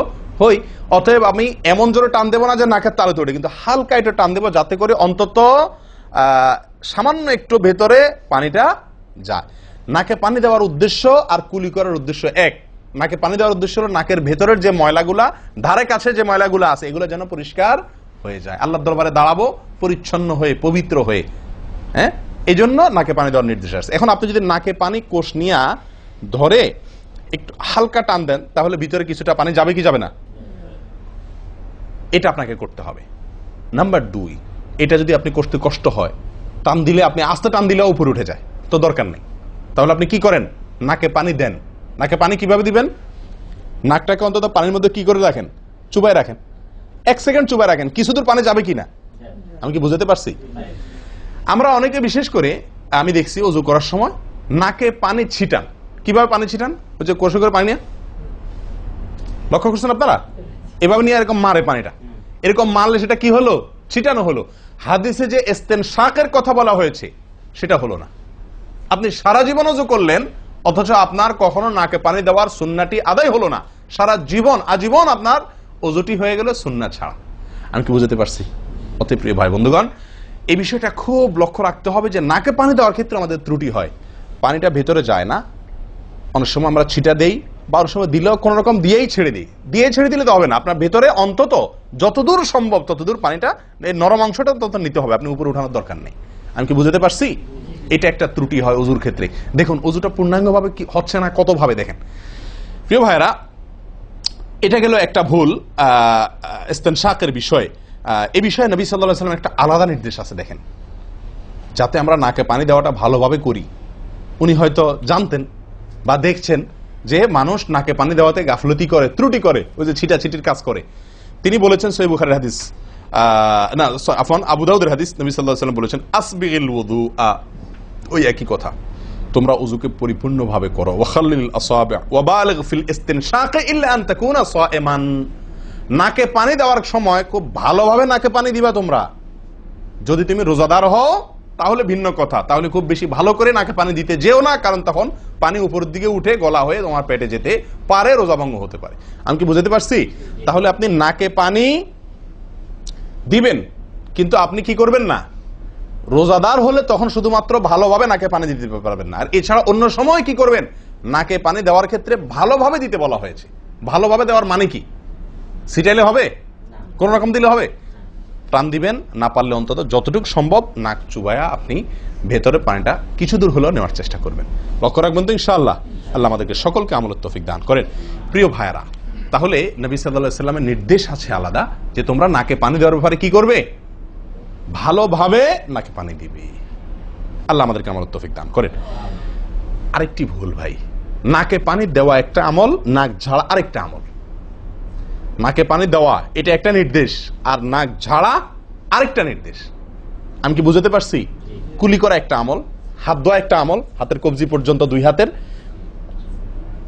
হই। অতএব আমি এমন জোরে টান দেবো না যে নাকের তালুতে উঠে, কিন্তু হালকা একটু টান দেবো যাতে করে অন্তত সামান্য একটু ভেতরে পানিটা যায়। নাকে পানি দেওয়ার উদ্দেশ্য আর কুলি করার উদ্দেশ্য এক। নাকে পানি দেওয়ার উদ্দেশ্য হলো নাকের ভেতরের যে ময়লাগুলা, ধারে কাছে যে ময়লাগুলা আছে, এগুলো যেন পরিষ্কার হয়ে যায়। আল্লাহর দরবারে দাঁড়াবো পরিচ্ছন্ন হয়ে, পবিত্র হয়ে। হ্যাঁ, এই জন্য নাকে পানি দেওয়ার নির্দেশ আছে। এখন আপনি যদি নাকে পানি কোষ নিয়ে ধরে একটু হালকা টান দেন, তাহলে ভিতরে কিছুটা পানি যাবে কি যাবে না? এটা আপনাকে করতে হবে। নাম্বার 2, এটা যদি আপনি করতে কষ্ট হয়, টান দিলে, আপনি আস্তে টান দিলেও উপরে উঠে যায়, তো দরকার নেই। তাহলে আপনি কি করেন? নাকে পানি দেন। নাকে পানি কিভাবে দিবেন? নাকটাকে অন্তত পানির মধ্যে কি করে রাখেন? চুবাই রাখেন, 1 সেকেন্ড চুবাই রাখেন, কিছু দূর পানি যাবে কিনা। আমি কি বুঝতে পারছি? আমরা অনেকে বিশেষ করে আমি দেখছি ওযু করার সময় নাকে পানি ছিটান। কিভাবে পানি ছিটান? ওই যে কষে করে পানি নিয়ে, লক্ষ্য করছেন আপনারা? এভাবে নিয়ে এরকম মারে পানিটা, এরকম মারলে সেটা কি হলো? ছিটানো হলো। হাদিসে যে ইস্তেনশাকের কথা বলা হয়েছে সেটা হলো না। আপনি সারা জীবন ওযু করলেন, অথচ আপনার কখনো নাকে পানি দেওয়ার সুন্নাহটি আদায় হলো না। সারা জীবন, আজীবন আপনার ওযুটি হয়ে গেল সুন্নাহ ছাড়া। আমি কি বুঝতে পারছি? অতি প্রিয় ভাই বন্ধুগণ, এই বিষয়টা খুব লক্ষ্য রাখতে হবে যে নাকে পানি দেওয়ার ক্ষেত্রে আমাদের ত্রুটি হয়, পানিটা ভেতরে যায় না। অনেক সময় আমরা ছিটা দেই, বা অনেক সময় দিলেও কোন রকম দিয়েই ছেড়ে দিই। দিয়ে ছেড়ে দিলে তো হবে না, আপনার ভেতরে অন্তত যতদূর সম্ভব ততদূর পানিটা, এই নরম অংশটা তত নিতে হবে, আপনি উপরে উঠানোর দরকার নেই। আমি কি বুঝতে পারছি? এটা একটা ত্রুটি হয় ওযুর ক্ষেত্রে। দেখুন, ওযুটা পূর্ণাঙ্গভাবে কি হচ্ছে না, কত ভাবে দেখেন। প্রিয় ভাইরা, এটা গেল একটা ভুল ইস্তেনশাকের বিষয়। এই বিষয়ে নবী সাল্লাল্লাহু আলাইহি ওয়াসাল্লাম একটা আলাদা নির্দেশ আছে দেখেন, যাতে আমরা নাকে পানি দেওয়াটা ভালোভাবে করি। উনি হয়তো জানতেন বা দেখছেন যে মানুষ নাকে পানি দেওয়াতে গাফলতি করে, ত্রুটি করে, ওই যে ছিটাছিটির কাজ করে। তিনি বলেছেন, সহিহ বুখারীর হাদিস, না আফওয়ান আবু দাউদের হাদিস, নবী সাল্লাল্লাহু আলাইহি ওয়াসাল্লাম বলেছেন, আসবিগিল ওযুআ, ওই একই কথা, তোমরা ওযুকে পরিপূর্ণভাবে করো। ওয়াখাল্লিল আসাবি' ওয়া বালিগ ফিল ইস্তিনশাক ইল্লা আন তাকুনা সাইমান। নাকে পানি দেওয়ার সময় খুব ভালোভাবে নাকে পানি দিবা তোমরা। যদি তুমি রোজাদার হও তাহলে ভিন্ন কথা, তাহলে খুব বেশি ভালো করে নাকে পানি দিতে যেও না, কারণ তখন পানি উপরের দিকে উঠে গলা হয়ে তোমার পেটে যেতে পারে, রোজা ভঙ্গ হতে পারে। আমি কি বুঝতে পারছি? তাহলে আপনি নাকে পানি দিবেন, কিন্তু আপনি কি করবেন না, রোজাদার হলে তখন শুধুমাত্র ভালোভাবে নাকে পানি দিতে পারবেন না। আর এছাড়া অন্য সময় কি করবেন? নাকে পানি দেওয়ার ক্ষেত্রে ভালোভাবে দিতে বলা হয়েছে। ভালোভাবে দেওয়ার মানে কি? ছিটাইলে হবে? কোন রকম দিলে হবে? টান দিবেন, না পারলে অন্তত যতটুকু সম্ভব নাক চুবায়া আপনি ভেতরে পানিটা কিছু দূর হলেও নেওয়ার চেষ্টা করবেন। লক্ষ্য রাখবেন তো ইনশাআল্লাহ। আল্লাহ আমাদেরকে সকলকে আমলের তৌফিক দান করেন। প্রিয় ভাইরা, তাহলে নবী সাল্লাল্লাহু আলাইহি ওয়াসাল্লামের নির্দেশ আছে আলাদা, যে তোমরা নাকে পানি দেওয়ার ব্যাপারে কি করবে? ভালোভাবে নাকে পানি দিবে। আল্লাহ আমাদেরকে আমলের তৌফিক দান করেন। আরেকটি ভুল ভাই, নাকে পানি দেওয়া একটা আমল, নাক ঝাড়া আরেকটা আমল। নাকে পানি দেওয়া এটা একটা নির্দেশ, আর নাক ঝাড়া আরেকটা নির্দেশ। আমি কি বুঝতে পারছি? কুলি করা একটা আমল, হাত ধোয়া একটা আমল, হাতের কবজি পর্যন্ত 2 হাতের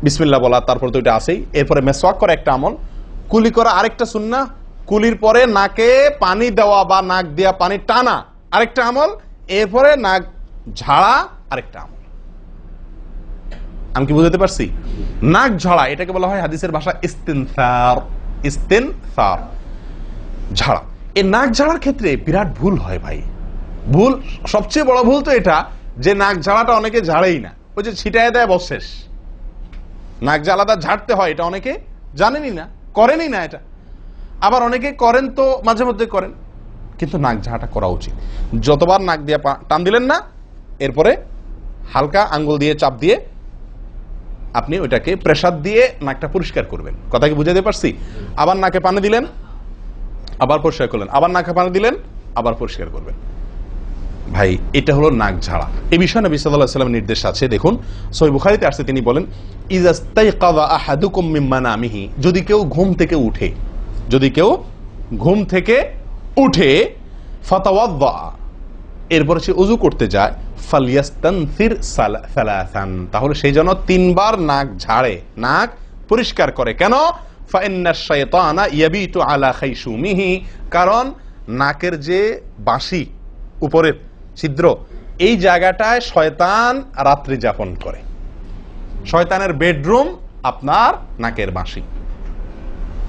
বিসমিল্লাহ বলা, তারপর তো এটা আছেই। এরপরে মেসওয়াক করা একটা আমল, কুলি করা আরেকটা সুন্নাহ, কুলির পরে নাকে পানি দেওয়া বা নাক দিয়া পানি টানা আরেকটা আমল, এরপরে নাক ঝাড়া আরেকটা আমল। আমি কি বুঝতে পারছি? নাক ঝাড়া এটাকে বলা হয় হাদিসের ভাষা ইস্তিনসার। ইস্তিনসার, ঝাড়া। এই নাক ঝাড়ার ক্ষেত্রে বিরাট ভুল হয় ভাই। ভুল, সবচেয়ে বড় ভুল তো এটা যে নাক ঝাড়াটা অনেকে ঝাড়েই না, ওই যে ছিটায় দেয় বস শেষ। নাক যে আলাদা ঝাড়তে হয় এটা অনেকে জানেনই না, করেনই না এটা। আবার অনেকে করেন তো মাঝে মধ্যে করেন, কিন্তু নাক ঝাড়াটা করা উচিত। যতবার নাক দিয়ে টান দিলেন না, এরপরে হালকা আঙ্গুল দিয়ে চাপ দিয়ে আপনি ওইটাকে প্রেসার দিয়ে নাকটা পরিষ্কার করবেন। কথা কি বুঝাতে পারছি? আবার নাকে পানি দিলেন, আবার পরিষ্কার করলেন, আবার নাকে পানি দিলেন, আবার পরিষ্কার করবেন। ভাই এটা হলো নাক ঝাড়া। এই বিষয়ে নবী সাল্লাল্লাহু আলাইহি ওয়াসাল্লামের নির্দেশ আছে। দেখুন সহিহ বুখারীতে আসছে, তিনি বলেন ইযাস্তাইকাযা আহাদুকুম মিন মানামিহি, যদি কেউ ঘুম থেকে উঠে, যদি কেউ ঘুম থেকে উঠে ফাতাওয়াদ্দা, এরপর সে ওযু করতে যায়, ফালইয়াস্তানসির সালাসান, তাহলে সে যেন 3 বার নাক ঝাড়ে, নাক পরিষ্কার করে। কেন? ফাইন্নাশ শাইতানা ইয়াবিতু আলা খাইশুমিহি, কারণ নাকের যে বাঁশি উপরের ছিদ্র, এই জায়গাটায় শয়তান রাত্রি যাপন করে। শয়তানের বেডরুম আপনার নাকের বাঁশি,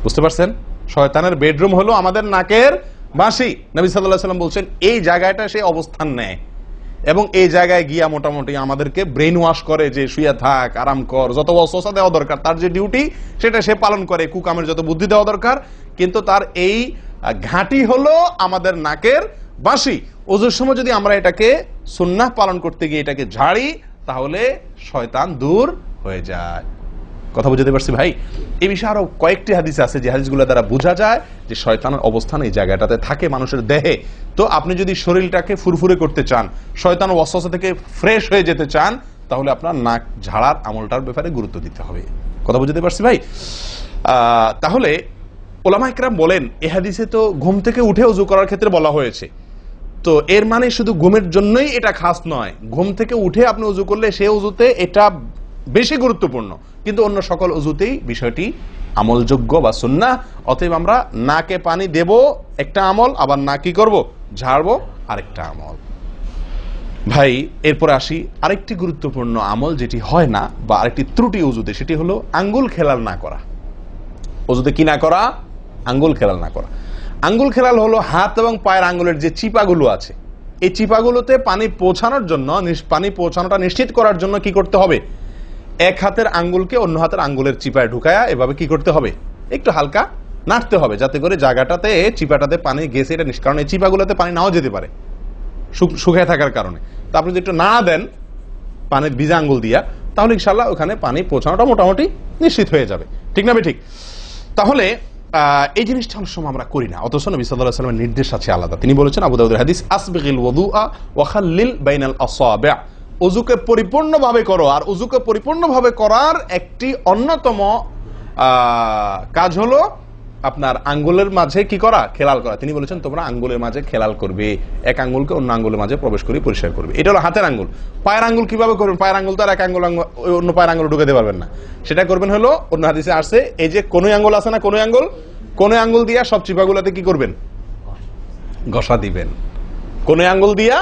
বুঝতে পারছেন? শয়তানের বেডরুম হলো আমাদের নাকের বাঁশি। নবী সাল্লাল্লাহু আলাইহি ওয়াসাল্লাম বলছেন এই জায়গাটা সে অবস্থান নেয় এবং এই জায়গায় গিয়া মোটামুটি আমাদেরকে ব্রেন ওয়াশ করে, যে শুয়ে থাক, আরাম কর, যত ওয়াসওয়াসা দেওয়া দরকার, তার যে ডিউটি সেটা সে পালন করে, কুকামের যত বুদ্ধি দেওয়া দরকার, কিন্তু তার এই ঘাঁটি হলো আমাদের নাকের বাঁশি। ওজুর সময় যদি আমরা এটাকে সুন্নাহ পালন করতে গিয়ে এটাকে ঝাড়ি, তাহলে শয়তান দূর হয়ে যায়। কথা বুঝতে পারছি ভাই? এই বিষয়ে আরো কয়েকটি হাদিস আছে, যে হাদিসগুলো দ্বারা বোঝা যায় যে শয়তানের অবস্থান এই জায়গাটাতে থাকে মানুষের দেহে। তো আপনি যদি শরীরটাকে ফুরফুরে করতে চান, শয়তান ওয়াসওয়াসা থেকে ফ্রেশ হয়ে যেতে চান, তাহলে আপনার নাক ঝাড়ার আমলটার ব্যাপারে গুরুত্ব দিতে হবে। কথা বুঝতে পারছি ভাই? তাহলে ওলামা ইকরাম বলেন এই হাদিসে তো ঘুম থেকে উঠে ওযু করার ক্ষেত্রে বলা হয়েছে, তো এর মানে শুধু ঘুমের জন্যই এটা খাস নয়, ঘুম থেকে উঠে আপনি ওযু করলে সে ওযুতে এটা বেশি গুরুত্বপূর্ণ, কিন্তু অন্য সকল ওযুতেই বিষয়টি আমলযোগ্য বা সুন্নাহ। অতএব আমরা নাকে পানি দেব একটা আমল, আবার না কি করব, ঝাড়বো আরেকটা আমল। ভাই এরপরে আসি আরেকটি গুরুত্বপূর্ণ আমল যেটি হয় না, বা আরেকটি ত্রুটি ওযুতে, সেটি হলো আঙ্গুল খেলাল না করা। ওযুতে কি না করা? আঙ্গুল খেলাল না করা। আঙ্গুল খেলাল হলো হাত এবং পায়ের আঙ্গুলের যে চিপাগুলো আছে, এই চিপাগুলোতে পানি পৌঁছানোর জন্য, পানি পৌঁছানোটা নিশ্চিত করার জন্য কি করতে হবে? এক হাতের আঙ্গুলকে অন্য হাতের আঙ্গুলের চিপায় ঢুকায়া এভাবে কি করতে হবে? একটু হালকা নাড়তে হবে, যাতে করে জায়গাটাতে চিপাটাতে পানি গেছে, এটা কারণ এই চিপাগুলোতে পানি নাও যেতে পারে শুকিয়ে থাকার কারণে। তো আপনি যদি একটু নাড়া দেন পানির ভিজা আঙ্গুল দিয়া, তাহলে ইনশাআল্লাহ ওখানে পানি পৌঁছানোটা মোটামুটি নিশ্চিত হয়ে যাবে। ঠিক না ঠিক? তাহলে এই জিনিসটা অনেক সময় আমরা করি না, অথচ নবী সাল্লাল্লাহু আলাইহি ওয়াসাল্লামের নির্দেশ আছে আলাদা। তিনি বলেছেন, আবু দাউদের হাদিস, আসবিগিল ওযুআ ওয়া খাল্লিল বাইনাল আসাবি', ওযুকে পরিপূর্ণভাবে করো। আর ওযুকে পরিপূর্ণভাবে করার একটি অন্যতম কাজ হলো আপনার আঙ্গুলের মাঝে কি করা? খেলাল করা। তিনি বলেছেন তোমরা আঙ্গুলের মাঝে খেলাল করবে, এক আঙ্গুলকে অন্য আঙ্গুলের মাঝে প্রবেশ করে পরিষ্কার করবে। এটা হলো হাতের আঙ্গুল। পায়ের আঙ্গুল কিভাবে করবেন? পায়ের আঙ্গুল তো আর এক আঙ্গুল অন্য পায়ের আঙ্গুল ঢুকাতে পারবেন না, সেটা করবেন হলো অন্য হাদিসে আসছে, এই যে কোন আঙ্গুল আছে না, কোন আঙ্গুল দিয়া সব চিপাগুলোতে কি করবেন? ঘষা দিবেন। কোন আঙ্গুল দিয়া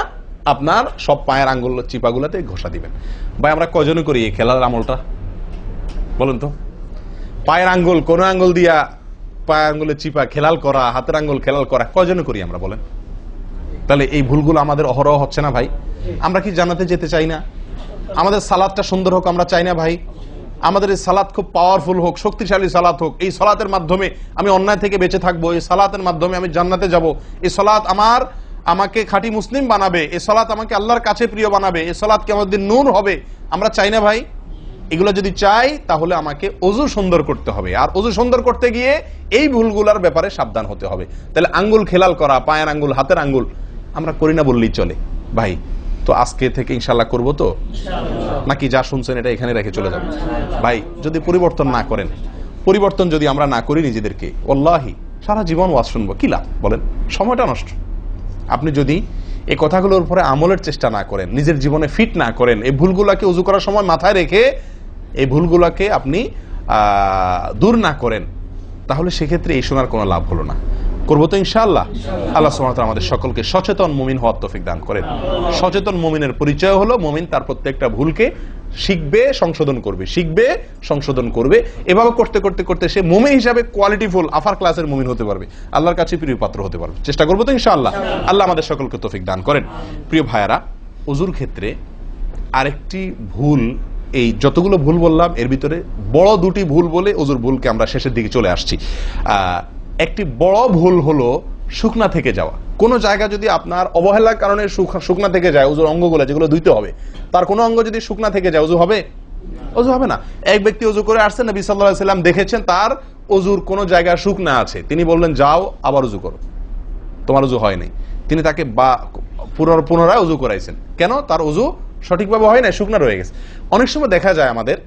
আপনার সব পায়ের আঙ্গুল চিপাগুলোতে ঘষা দিবেন। ভাই আমরা কজনে করি এই খেলার আমলটা বলেন তো? পায়ের আঙ্গুল কোন আঙ্গুল দিয়া পায়ের আঙ্গুলের চিপা খেলাল করা, হাতের আঙ্গুল খেলাল করা, কজনে করি আমরা বলেন? তাহলে এই ভুলগুলো আমাদের অহরহ হচ্ছে না ভাই? আমরা কি জান্নাতে যেতে চাই না? আমাদের সালাতটা সুন্দর হোক আমরা চাই না ভাই? আমাদের এই সালাত খুব পাওয়ারফুল হোক, শক্তিশালী সালাত হোক, এই সালাতের মাধ্যমে আমি অন্যায় থেকে বেঁচে থাকবো, এই সালাতের মাধ্যমে আমি জান্নাতে যাব, এই সালাত আমাকে খাঁটি মুসলিম বানাবে, এই সালাত আমাকে আল্লাহর কাছে প্রিয় বানাবে, এই সালাত কি আমাদের নূর হবে, আমরা চাই না ভাই? এগুলো যদি চাই তাহলে আমাকে ওযু সুন্দর করতে হবে, আর ওযু সুন্দর করতে গিয়ে এই ভুলগুলোর ব্যাপারে সাবধান হতে হবে। তাহলে আঙ্গুল খেলাল করা, পায়ের আঙ্গুল, হাতের আঙ্গুল আমরা করি না বললেই চলে ভাই। তো আজকে থেকে ইনশাআল্লাহ করব তো, নাকি যা শুনছেন এটা এখানে রেখে চলে যাবে? ভাই যদি পরিবর্তন না করেন, পরিবর্তন যদি আমরা না করি নিজেদেরকে, ওয়াল্লাহি সারা জীবন ওয়াজ শুনবো, কি লাভ বলেন? সময়টা নষ্ট। আপনি যদি এই কথাগুলোর উপরে আমলের চেষ্টা না করেন, নিজের জীবনে ফিট না করেন, এই ভুলগুলোকে ওযু করার সময় মাথায় রেখে এই ভুলগুলোকে আপনি দূর না করেন, তাহলে সেক্ষেত্রে এই শোনার কোনো লাভ হলো না। করবো তো ইনশাআল্লাহ। আল্লাহ সুবহানাহু ওয়া তাআলা আমাদের সকলকে সচেতন মুমিন হওয়ার তৌফিক দান করেন। সচেতন মুমিনের পরিচয় হলো মুমিন তার প্রত্যেকটা ভুলকে শিখবে, সংশোধন করবে, শিখবে, সংশোধন করবে। এভাবে করতে করতে করতে সে মুমিন হিসাবে কোয়ালিটিফুল আফার ক্লাসের মুমিন হতে পারবে, আল্লাহর কাছে প্রিয় পাত্র হতে পারবে। চেষ্টা করবো তো ইনশাআল্লাহ। আল্লাহ আমাদের সকলকে তৌফিক দান করেন। প্রিয় ভাইয়ারা, ওযুর ক্ষেত্রে আরেকটি ভুল এই যতগুলো ভুল বললাম এর ভিতরে বড় দুটি ভুল বলে ওজুর ভুলকে আমরা শেষের দিকে চলে আসছি। একটি বড় ভুল হলো শুকনা থেকে যাওয়া। কোনো জায়গা যদি আপনার অবহেলার কারণে শুকনা থেকে যায়, ওজুর অঙ্গগুলো যেগুলো ধুইতে হবে, তার কোনো অঙ্গ যদি শুকনা থেকে যায়, ওজু হবে? ওজু হবে না। এক ব্যক্তি ওজু করে আসছেন, নবী সাল্লাল্লাহু আলাইহি ওয়াসাল্লাম দেখেছেন তার ওজুর কোন জায়গা শুকনা আছে, তিনি বললেন যাও আবার ওজু করো, তোমার ওজু হয়নি। তিনি তাকে পুনরায় ওজু করাইছেন। কেন? তার ওজু সঠিকভাবে হয় না, শুকনা রয়ে গেছে। অনেক সময় দেখা যায় আমাদের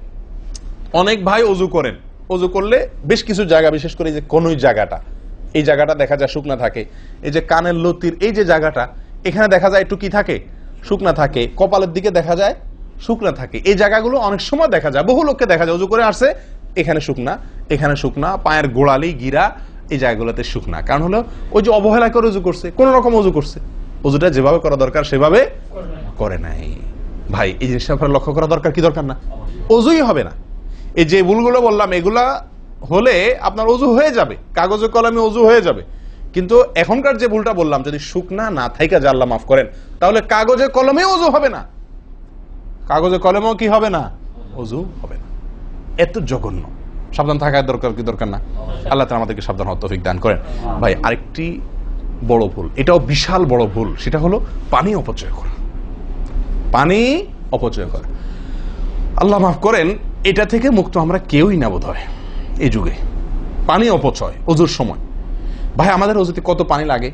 অনেক ভাই ওজু করেন, ওজু করলে বেশ কিছু জায়গা, বিশেষ করে যে কোন জায়গাটা, এই জায়গাটা দেখা যায় শুকনা থাকে, এই যে কানের লতির এই যে জায়গাটা, এখানে দেখা যায় একটু কি থাকে, শুকনা থাকে, কপালের দিকে দেখা যায় শুকনা থাকে। এই জায়গাগুলো অনেক সময় দেখা যায়, বহু লোককে দেখা যায় ওজু করে আসছে, এখানে শুকনা, এখানে শুকনা, পায়ের গোড়ালি গিরা এই জায়গাগুলোতে শুকনা। কারণ হলো ওই যে অবহেলা করে ওজু করছে, কোন রকম ওজু করছে, ওজুটা যেভাবে করা দরকার সেভাবে করে নাই। ভাই এই জিনিসটা আপনার লক্ষ্য করা দরকার কি দরকার না? ওজুই হবে না। এই যে ভুলগুলো বললাম এগুলা হলে আপনার ওজু হয়ে যাবে, কাগজে কলমে ওজু হয়ে যাবে। কিন্তু এখনকার যে ভুলটা বললাম, যদি শুকনা না থাইকা যা আল্লাহ মাফ করেন, তাহলে কাগজে কলমে ওজু হবে না, কাগজে কলমেও কি হবে না, ওজু হবে না। এত জঘন্য, সাবধান থাকার দরকার কি দরকার না? আল্লাহ তাআলা আমাদেরকে সাবধান হওয়ার তৌফিক দান করেন। ভাই আরেকটি বড় ভুল, এটাও বিশাল বড় ভুল, সেটা হলো পানি অপচয় করা। পানি অপচয় করা, আল্লাহ মাফ করেন, এটা থেকে মুক্ত আমরা কেউই না বোধ হয় এই যুগে। পানি অপচয় ওজুর সময়, ভাই আমাদের ওজুতে কত পানি লাগে।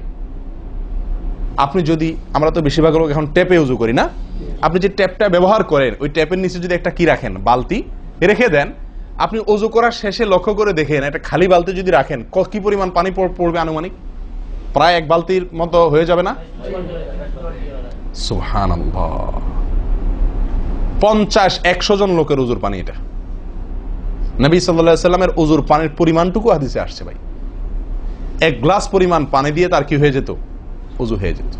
আপনি যদি, আমরা তো বেশিরভাগ লোক এখন ট্যাপে ওজু করি না, আপনি যে ট্যাপটা ব্যবহার করেন ওই ট্যাপের নিচে যদি একটা কি রাখেন, বালতি রেখে দেন, আপনি ওজু করার শেষে লক্ষ্য করে দেখেন একটা খালি বালতি যদি রাখেন, কি পরিমাণ পানি পড়বে আনুমানিক? প্রায় এক বালতির মতো হয়ে যাবে না? সুবহানাল্লাহ, 50-100 জন লোকের ওজুর পানি এটা। নবী সাল্লাল্লাহু আলাইহি সাল্লামের ওজুর পানির পরিমাণটুকু হাদিসে আসছে ভাই। এক গ্লাস পরিমাণ পানি দিয়ে তার কি হয়ে যেত, ওজু হয়ে যেত।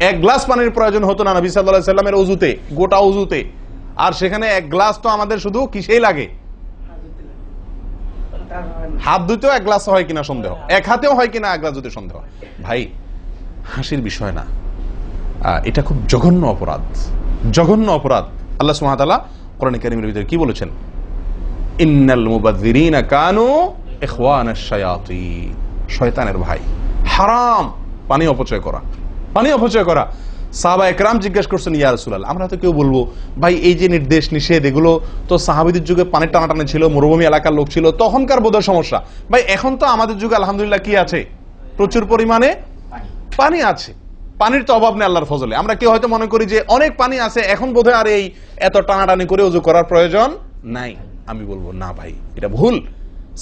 এক গ্লাস পানির প্রয়োজন হতো না নবী সাল্লাল্লাহু আলাইহি সাল্লামের ওজুতে, গোটা ওজুতে। আর সেখানে এক গ্লাস তো আমাদের শুধু কিসেই লাগে, হাত ধুতেও এক গ্লাস হয় কিনা সন্দেহ, এক হাতেও হয় কিনা এক গ্লাস ধুতে সন্দেহ। ভাই হাসির বিষয় না, এটা খুব জঘন্য অপরাধ, জঘন্য অপরাধ। আল্লাহ সুবহানাহু ওয়া তাআলা কোরআনে কারীমের ভিতরে কি বলেছেন? ইন্নাল মুবাযযিরিনা কানু ইখওয়ানাশ শায়াতিন, শয়তানের ভাই। হারাম পানি অপচয় করা, পানি অপচয় করা। সাহাবায়ে কেরাম জিজ্ঞেস করছেন, ইয়া রাসূলুল্লাহ, আমরা তো কেউ বলবো ভাই এই যে নির্দেশ নিষেধ এগুলো তো সাহাবীদের যুগে পানির টানাটানি ছিল, মরুভূমি এলাকার লোক ছিল, তখনকার বোধহয় সমস্যা। ভাই এখন তো আমাদের যুগে আলহামদুলিল্লাহ কি আছে, প্রচুর পরিমাণে পানি আছে, পানির তো অভাব নেই আল্লাহর ফজলে। আমরা কেউ হয়তো মনে করি যে অনেক পানি আছে, এখন বোধহয় আর এই এত টানাটানি করে ওযু করার প্রয়োজন নাই। আমি বলবো না ভাই, এটা ভুল।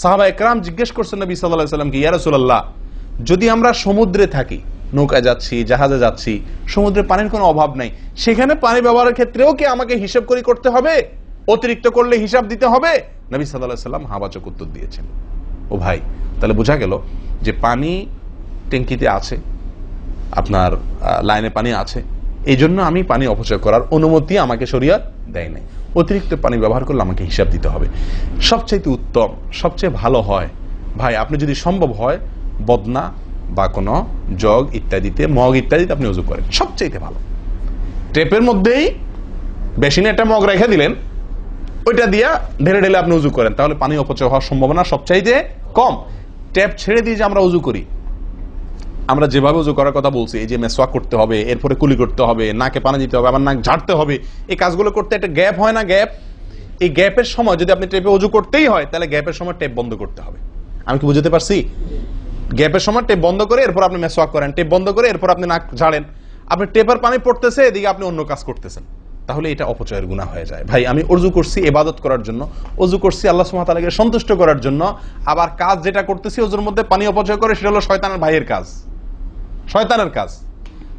সাহাবায়ে কেরাম জিজ্ঞেস করছেন নবী সাল্লাল্লাহু আলাইহি ওয়াসাল্লামকে, ইয়া রাসূলুল্লাহ, যদি আমরা সমুদ্রে থাকি, নৌকায় যাচ্ছি, জাহাজে যাচ্ছি, সমুদ্রে পানির কোনো অভাব নাই, সেখানে পানি ব্যবহারের ক্ষেত্রেও কি আমাকে হিসাব করে করতে হবে? অতিরিক্ত করলে হিসাব দিতে হবে? নবী সাল্লাল্লাহু আলাইহি ওয়াসাল্লাম হাবাচক উত্তর দিয়েছেন। ও ভাই, তাহলে বোঝা গেল যে পানি ট্যাঙ্কিতে আছে, আপনার লাইনে পানি আছে, এই জন্য আমি পানি অপচয় করার অনুমতি আমাকে শরীয়ত দেয় নাই। অতিরিক্ত পানি ব্যবহার করলে আমাকে হিসাব দিতে হবে। সবচেয়ে উত্তম, সবচেয়ে ভালো হয় ভাই, আপনি যদি সম্ভব হয় বদনা বা কোনো জগ ইত্যাদিতে, মগ ইত্যাদিতে আপনি ওযু করেন, সবচেয়ে ভালো। টেপের মধ্যেই বেসিনে একটা মগ রেখে দিলেন, ওইটা দিয়া ঢেলে ঢেলে আপনি ওযু করেন, তাহলে পানি অপচয় হওয়ার সম্ভাবনা সবচাইতে কম। ট্যাপ ছেড়ে দিয়ে যে আমরা ওযু করি, আমরা যেভাবে ওযু করার কথা বলছি, এই যে মেসওয়াক করতে হবে, এরপরে কুলি করতে হবে, নাকে পানি দিতে হবে, আবার নাক ঝাড়তে হবে, এই কাজগুলো করতে একটা গ্যাপ হয় না? গ্যাপ, এই গ্যাপের সময় যদি আপনি টেপে ওযু করতেই হয়, তাহলে গ্যাপের সময় টেপ বন্ধ করতে হবে। আমি কি বুঝতে পারছি? গ্যাপের সময় টেপ বন্ধ করে এরপর আপনি মেসওয়াক করেন, টেপ বন্ধ করে এরপর আপনি নাক ঝাড়েন। আপনি টেপের পানি পড়তেছে, এদিকে আপনি অন্য কাজ করতেছেন, তাহলে এটা অপচয়ের গুনাহ হয়ে যায়। ভাই আমি ওযু করছি ইবাদত করার জন্য, ওযু করছি আল্লাহ সুবহানাহু ওয়া তাআলাকে সন্তুষ্ট করার জন্য, আবার কাজ যেটা করতেছি ওযুর মধ্যে পানি অপচয় করে, সেটা হলো শয়তানের ভাইয়ের কাজ, শয়তানের কাজ।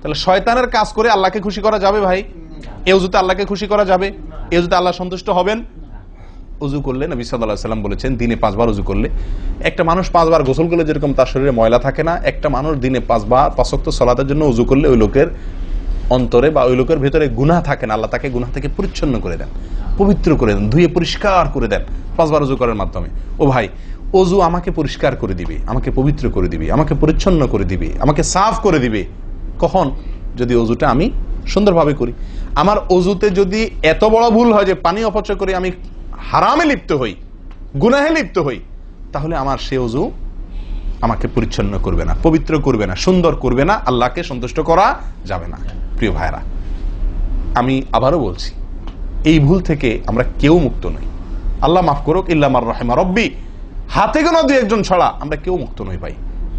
তাহলে শয়তানের কাজ করে আল্লাহকে খুশি করা যাবে ভাই? এই ওযুতে আল্লাহকে খুশি করা যাবে? এই ওযুতে আল্লাহ সন্তুষ্ট হবেন? ওযু করলে নবী সাল্লাল্লাহু আলাইহি ওয়াসাল্লাম বলেছেন, দিনে 5 বার ওযু করলে, একটা মানুষ 5 বার গোসল করলে যেরকম তার শরীরে ময়লা থাকে না, একটা মানুষ দিনে 5 বার 5 ওয়াক্ত সালাতের জন্য ওযু করলে ওই লোকের অন্তরে বা ওই লোকের ভেতরে গুনাহ থাকে না, আল্লাহ তাকে গুনাহ থেকে পরিচ্ছন্ন করে দেন, পবিত্র করে দেন, ধুয়ে পরিষ্কার করে দেন 5 বার ওযু করার মাধ্যমে। ও ভাই, ওযু আমাকে পরিষ্কার করে দিবে, আমাকে পবিত্র করে দিবে, আমাকে পরিচ্ছন্ন করে দিবে, আমাকে সাফ করে দিবে। কখন? যদি ওযুটা আমি সুন্দরভাবে করি। আমার অজুতে যদি এত বড় ভুল হয় যে পানি অপচয় করে আমি হারামে লিপ্ত হই, গুনাহে লিপ্ত হই, তাহলে আমার সে অজু আমাকে পরিচ্ছন্ন করবে না, পবিত্র করবে না, সুন্দর করবে না, আল্লাহকে সন্তুষ্ট করা যাবে না। প্রিয় ভাইরা, আমি আবারও বলছি, এই ভুল থেকে আমরা কেউ মুক্ত নই। আল্লাহ মাফ করুক, ইল্লা মার রাহিমা রব্বি, হাতে গোনা দুই একজন ছাড়া আমরা কেউ মুক্ত নই ভাই।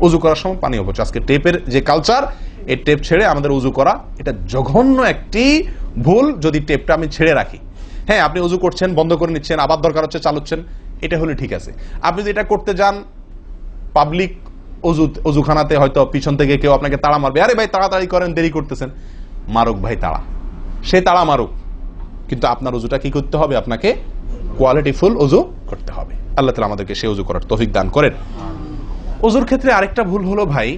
উজু করার সময় পানি অপচয়, আজকে টেপের যে কালচার, এই টেপ ছেড়ে আমাদের উজু করা, এটা জঘন্য একটি ভুল। যদি টেপটা আমি ছেড়ে রাখি, হ্যাঁ আপনি উজু করছেন, বন্ধ করে নিচ্ছেন, আবার দরকার হচ্ছে চালাচ্ছেন, এটা হলে ঠিক আছে। আপনি যদি এটা করতে যান পাবলিক অজুখানাতে, হয়তো পিছন থেকে কেউ আপনাকে তাড়া মারবে, আরে ভাই তাড়াতাড়ি করেন, দেরি করতেছেন, মারুক ভাই তাড়া, সে তাড়া মারুক, কিন্তু আপনার উজুটা কি করতে হবে? আপনাকে কোয়ালিটিফুল উজু করতে হবে। আল্লাহ তাআলা আমাদেরকে সে উজু করার তৌফিক দান করেন। উজুর ক্ষেত্রে আরেকটা ভুল হলো ভাই,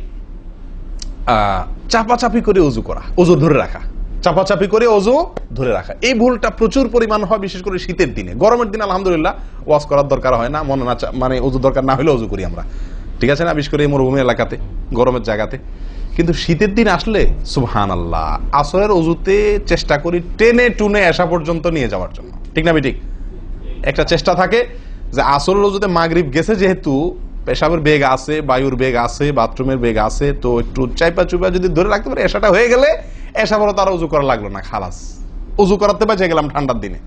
চাপাচাপি করে উজু করা, উজু ধরে রাখা, চাপাচাপি করে উজু ধরে রাখা, এই ভুলটা প্রচুর পরিমাণ হয়, বিশেষ করে শীতের দিনে। গরমের দিনে আলহামদুলিল্লাহ ওয়াজ করার দরকার হয় না, মনে না মানে উজু দরকার না হলে উজু করি আমরা, ঠিক আছে না, বিশেষ করে মরুভূমি এলাকাতে, গরমের জায়গাতে। কিন্তু শীতের দিন আসলে সুবহানাল্লাহ, আসরের উজুতে চেষ্টা করি টেনে টুনে আসা পর্যন্ত নিয়ে যাওয়ার জন্য, ঠিক না ঠিক? একটা চেষ্টা থাকে যে আসরের উজুতে মাগরিব গেছে, যেহেতু পেশাবের বেগ আছে, বায়ুর বেগ আছে, বাথরুমের বেগ আছে, তো একটু চাইপা চুপা যদি ধরে রাখতে পারে, এসাটা হয়ে গেলে এসা বড় তারা উজু করা লাগলো না, খালাস, উজু করাতে বেঁচে গেলাম ঠান্ডার দিনে,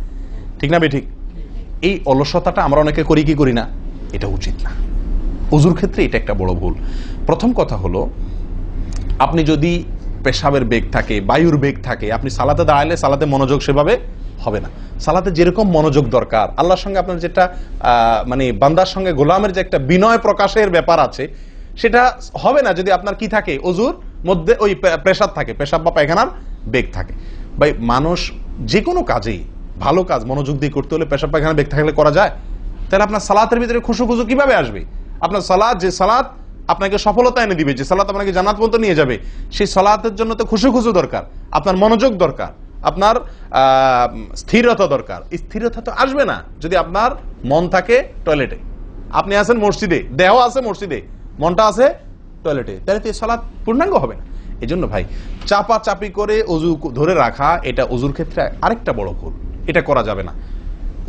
ঠিক না ঠিক? এই অলসতাটা আমরা অনেকে করি কি করি না, এটা উচিত না। উজুর ক্ষেত্রে এটা একটা বড় ভুল। প্রথম কথা হলো, আপনি যদি পেশাবের বেগ থাকে, বায়ুর বেগ থাকে, আপনি সালাতে দাঁড়ালে সালাতে মনোযোগ সেভাবে হবে না। সালাতে যেরকম মনোযোগ দরকার, আল্লাহর সঙ্গে আপনার যেটা মানে বান্দার সঙ্গে গোলামের যে একটা বিনয় প্রকাশের ব্যাপার আছে, সেটা হবে না যদি আপনার কি থাকে, অজুর মধ্যে ওই প্রেসার থাকে, পেশাব বা পায়খানার বেগ থাকে। ভাই মানুষ যে কোনো কাজেই, ভালো কাজ মনোযোগ দিয়ে করতে হলে পেশাব পায়খানার বেগ থাকলে করা যায়? তাহলে আপনার সালাতের ভিতরে খুশু খুশু কিভাবে আসবে? আপনার সালাত, যে সালাত আপনাকে সফলতা এনে দিবে, যে সালাত আপনাকে জান্নাত পর্যন্ত নিয়ে যাবে, সেই সালাতের জন্য তো খুশু খুশু দরকার, আপনার মনোযোগ দরকার, আপনার স্থিরতা দরকার। স্থিরতা তো আসবে না যদি আপনার মন থাকে টয়লেটে, আপনি আছেন মসজিদে, দেহ আছে মসজিদে, মনটা আছে টয়লেটে, তাহলে তো এই সালাত পূর্ণাঙ্গ হবে না। এই জন্য ভাই চাপা চাপি করে অজু ধরে রাখা, এটা অজুর ক্ষেত্রে আরেকটা বড় ভুল, এটা করা যাবে না।